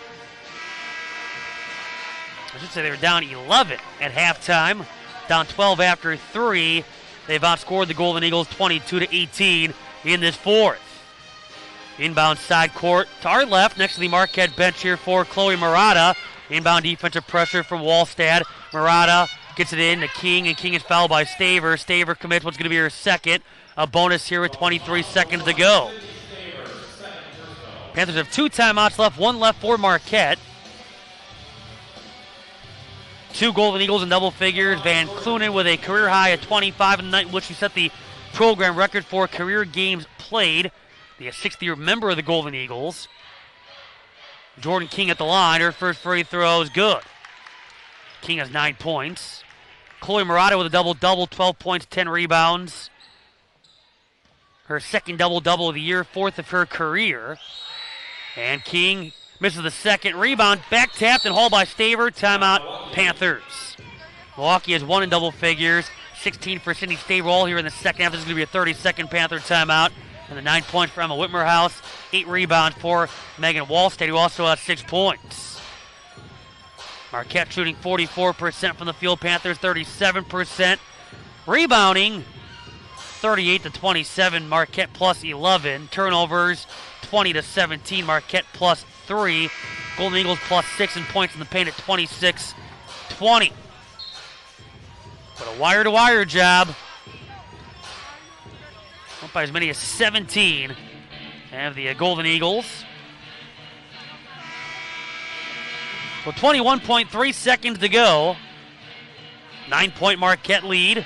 I should say they were down 11 at halftime. Down 12 after 3. They've outscored the Golden Eagles 22-18 in this fourth. Inbound side court to our left next to the Marquette bench here for Chloe Murata. Inbound defensive pressure from Wallstad. Murata gets it in to King, and King is fouled by Staver. Staver commits what's going to be her second. A bonus here with 23 seconds to go. Panthers have 2 timeouts left, 1 left for Marquette. 2 Golden Eagles in double figures. Van Clunen with a career high of 25 in the night in which she set the program record for career games played. The 6th-year member of the Golden Eagles. Jordan King at the line. Her first free throw is good. King has 9 points. Chloe Murata with a double-double, 12 points, 10 rebounds. Her second double-double of the year, 4th of her career. And King misses the second rebound. Back tapped and hauled by Staver. Timeout, Panthers. Milwaukee has 1 in double figures. 16 for Sydney Staver all here in the second half. This is going to be a 30-second Panther timeout. And the 9 points for Emma Whitmerhouse. 8 rebounds for Megan Wallstad, who also has 6 points. Marquette shooting 44% from the field. Panthers 37%. Rebounding 38-27. Marquette plus 11. Turnovers 20-17. Marquette plus 3. Golden Eagles plus 6 in points in the paint at 26-20. But a wire-to-wire job. Up by as many as 17. And the Golden Eagles. Well, 21.3 seconds to go. 9-point Marquette lead.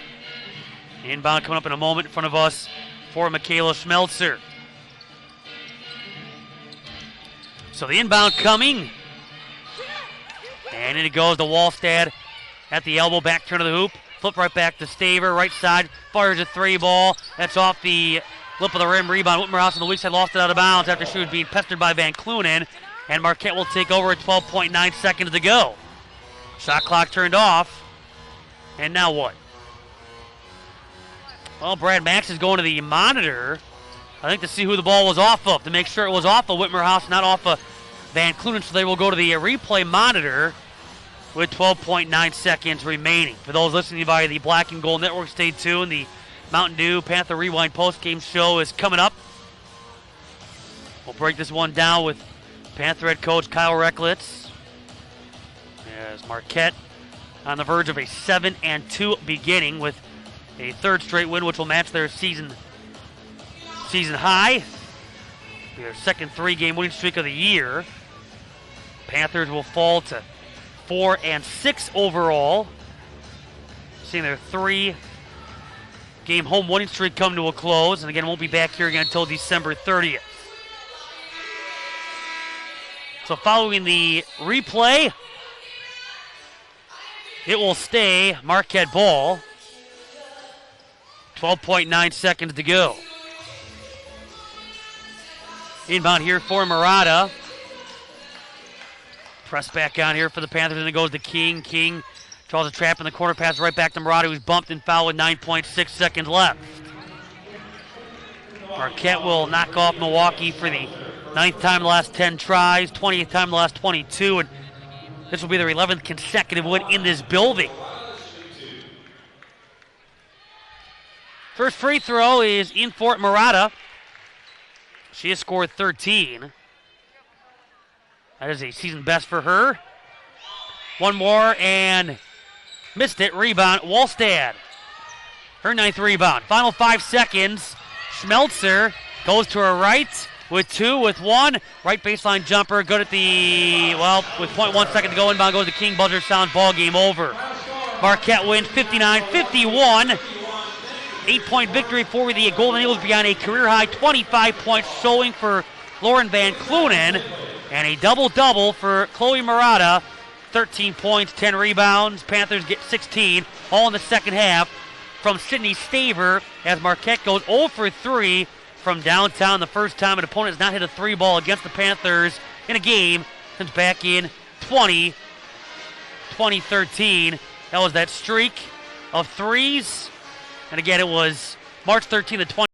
Inbound coming up in a moment in front of us for Michaela Schmelzer. So the inbound coming. And in it goes to Wallstad at the elbow, back turn of the hoop. Flip right back to Staver, right side, fires a 3 ball. That's off the lip of the rim. Rebound. Whitmerhouse on the weak side lost it out of bounds after she was being pestered by Van Clunen. And Marquette will take over at 12.9 seconds to go. Shot clock turned off. And now what? Well, Brad Max is going to the monitor, I think, to see who the ball was off of, to make sure it was off of Whitmerhouse, not off of Van Clunen. So they will go to the replay monitor with 12.9 seconds remaining. For those listening via the Black and Gold Network, stay tuned. The Mountain Dew Panther Rewind postgame show is coming up. We'll break this one down with Panther head coach Kyle Recklitz. As Marquette on the verge of a 7-2 beginning with a 3rd straight win, which will match their season high. Their second 3-game winning streak of the year. Panthers will fall to 4-6 overall, seeing their 3-game home winning streak come to a close. And again, won't be back here again until December 30th. So following the replay, It will stay Marquette ball. 12.9 seconds to go. Inbound here for Murata. Press back on here for the Panthers, and it goes to King. King draws a trap in the corner, pass right back to Murata, who's bumped and fouled with 9.6 seconds left. Marquette will knock off Milwaukee for the 9th time in the last 10 tries, 20th time in the last 22, and this will be their 11th consecutive win in this building. First free throw is in for Murata. She has scored 13. That is a season best for her. One more and missed it. Rebound, Wallstad. Her 9th rebound. Final 5 seconds. Schmelzer goes to her right with 2, with 1. Right baseline jumper, good at the, with 0.1 second to go. Inbound goes to King. Buzzer sound, ball game over. Marquette wins 59-51. 8-point victory for the Golden Eagles beyond a career-high 25 points showing for Lauren Van Clunen. And a double-double for Chloe Murata. 13 points, 10 rebounds. Panthers get 16, all in the second half from Sydney Staver as Marquette goes 0 for 3 from downtown. The first time an opponent has not hit a 3-ball against the Panthers in a game since back in 2013. That was that streak of threes. And again, it was March 13th of 20.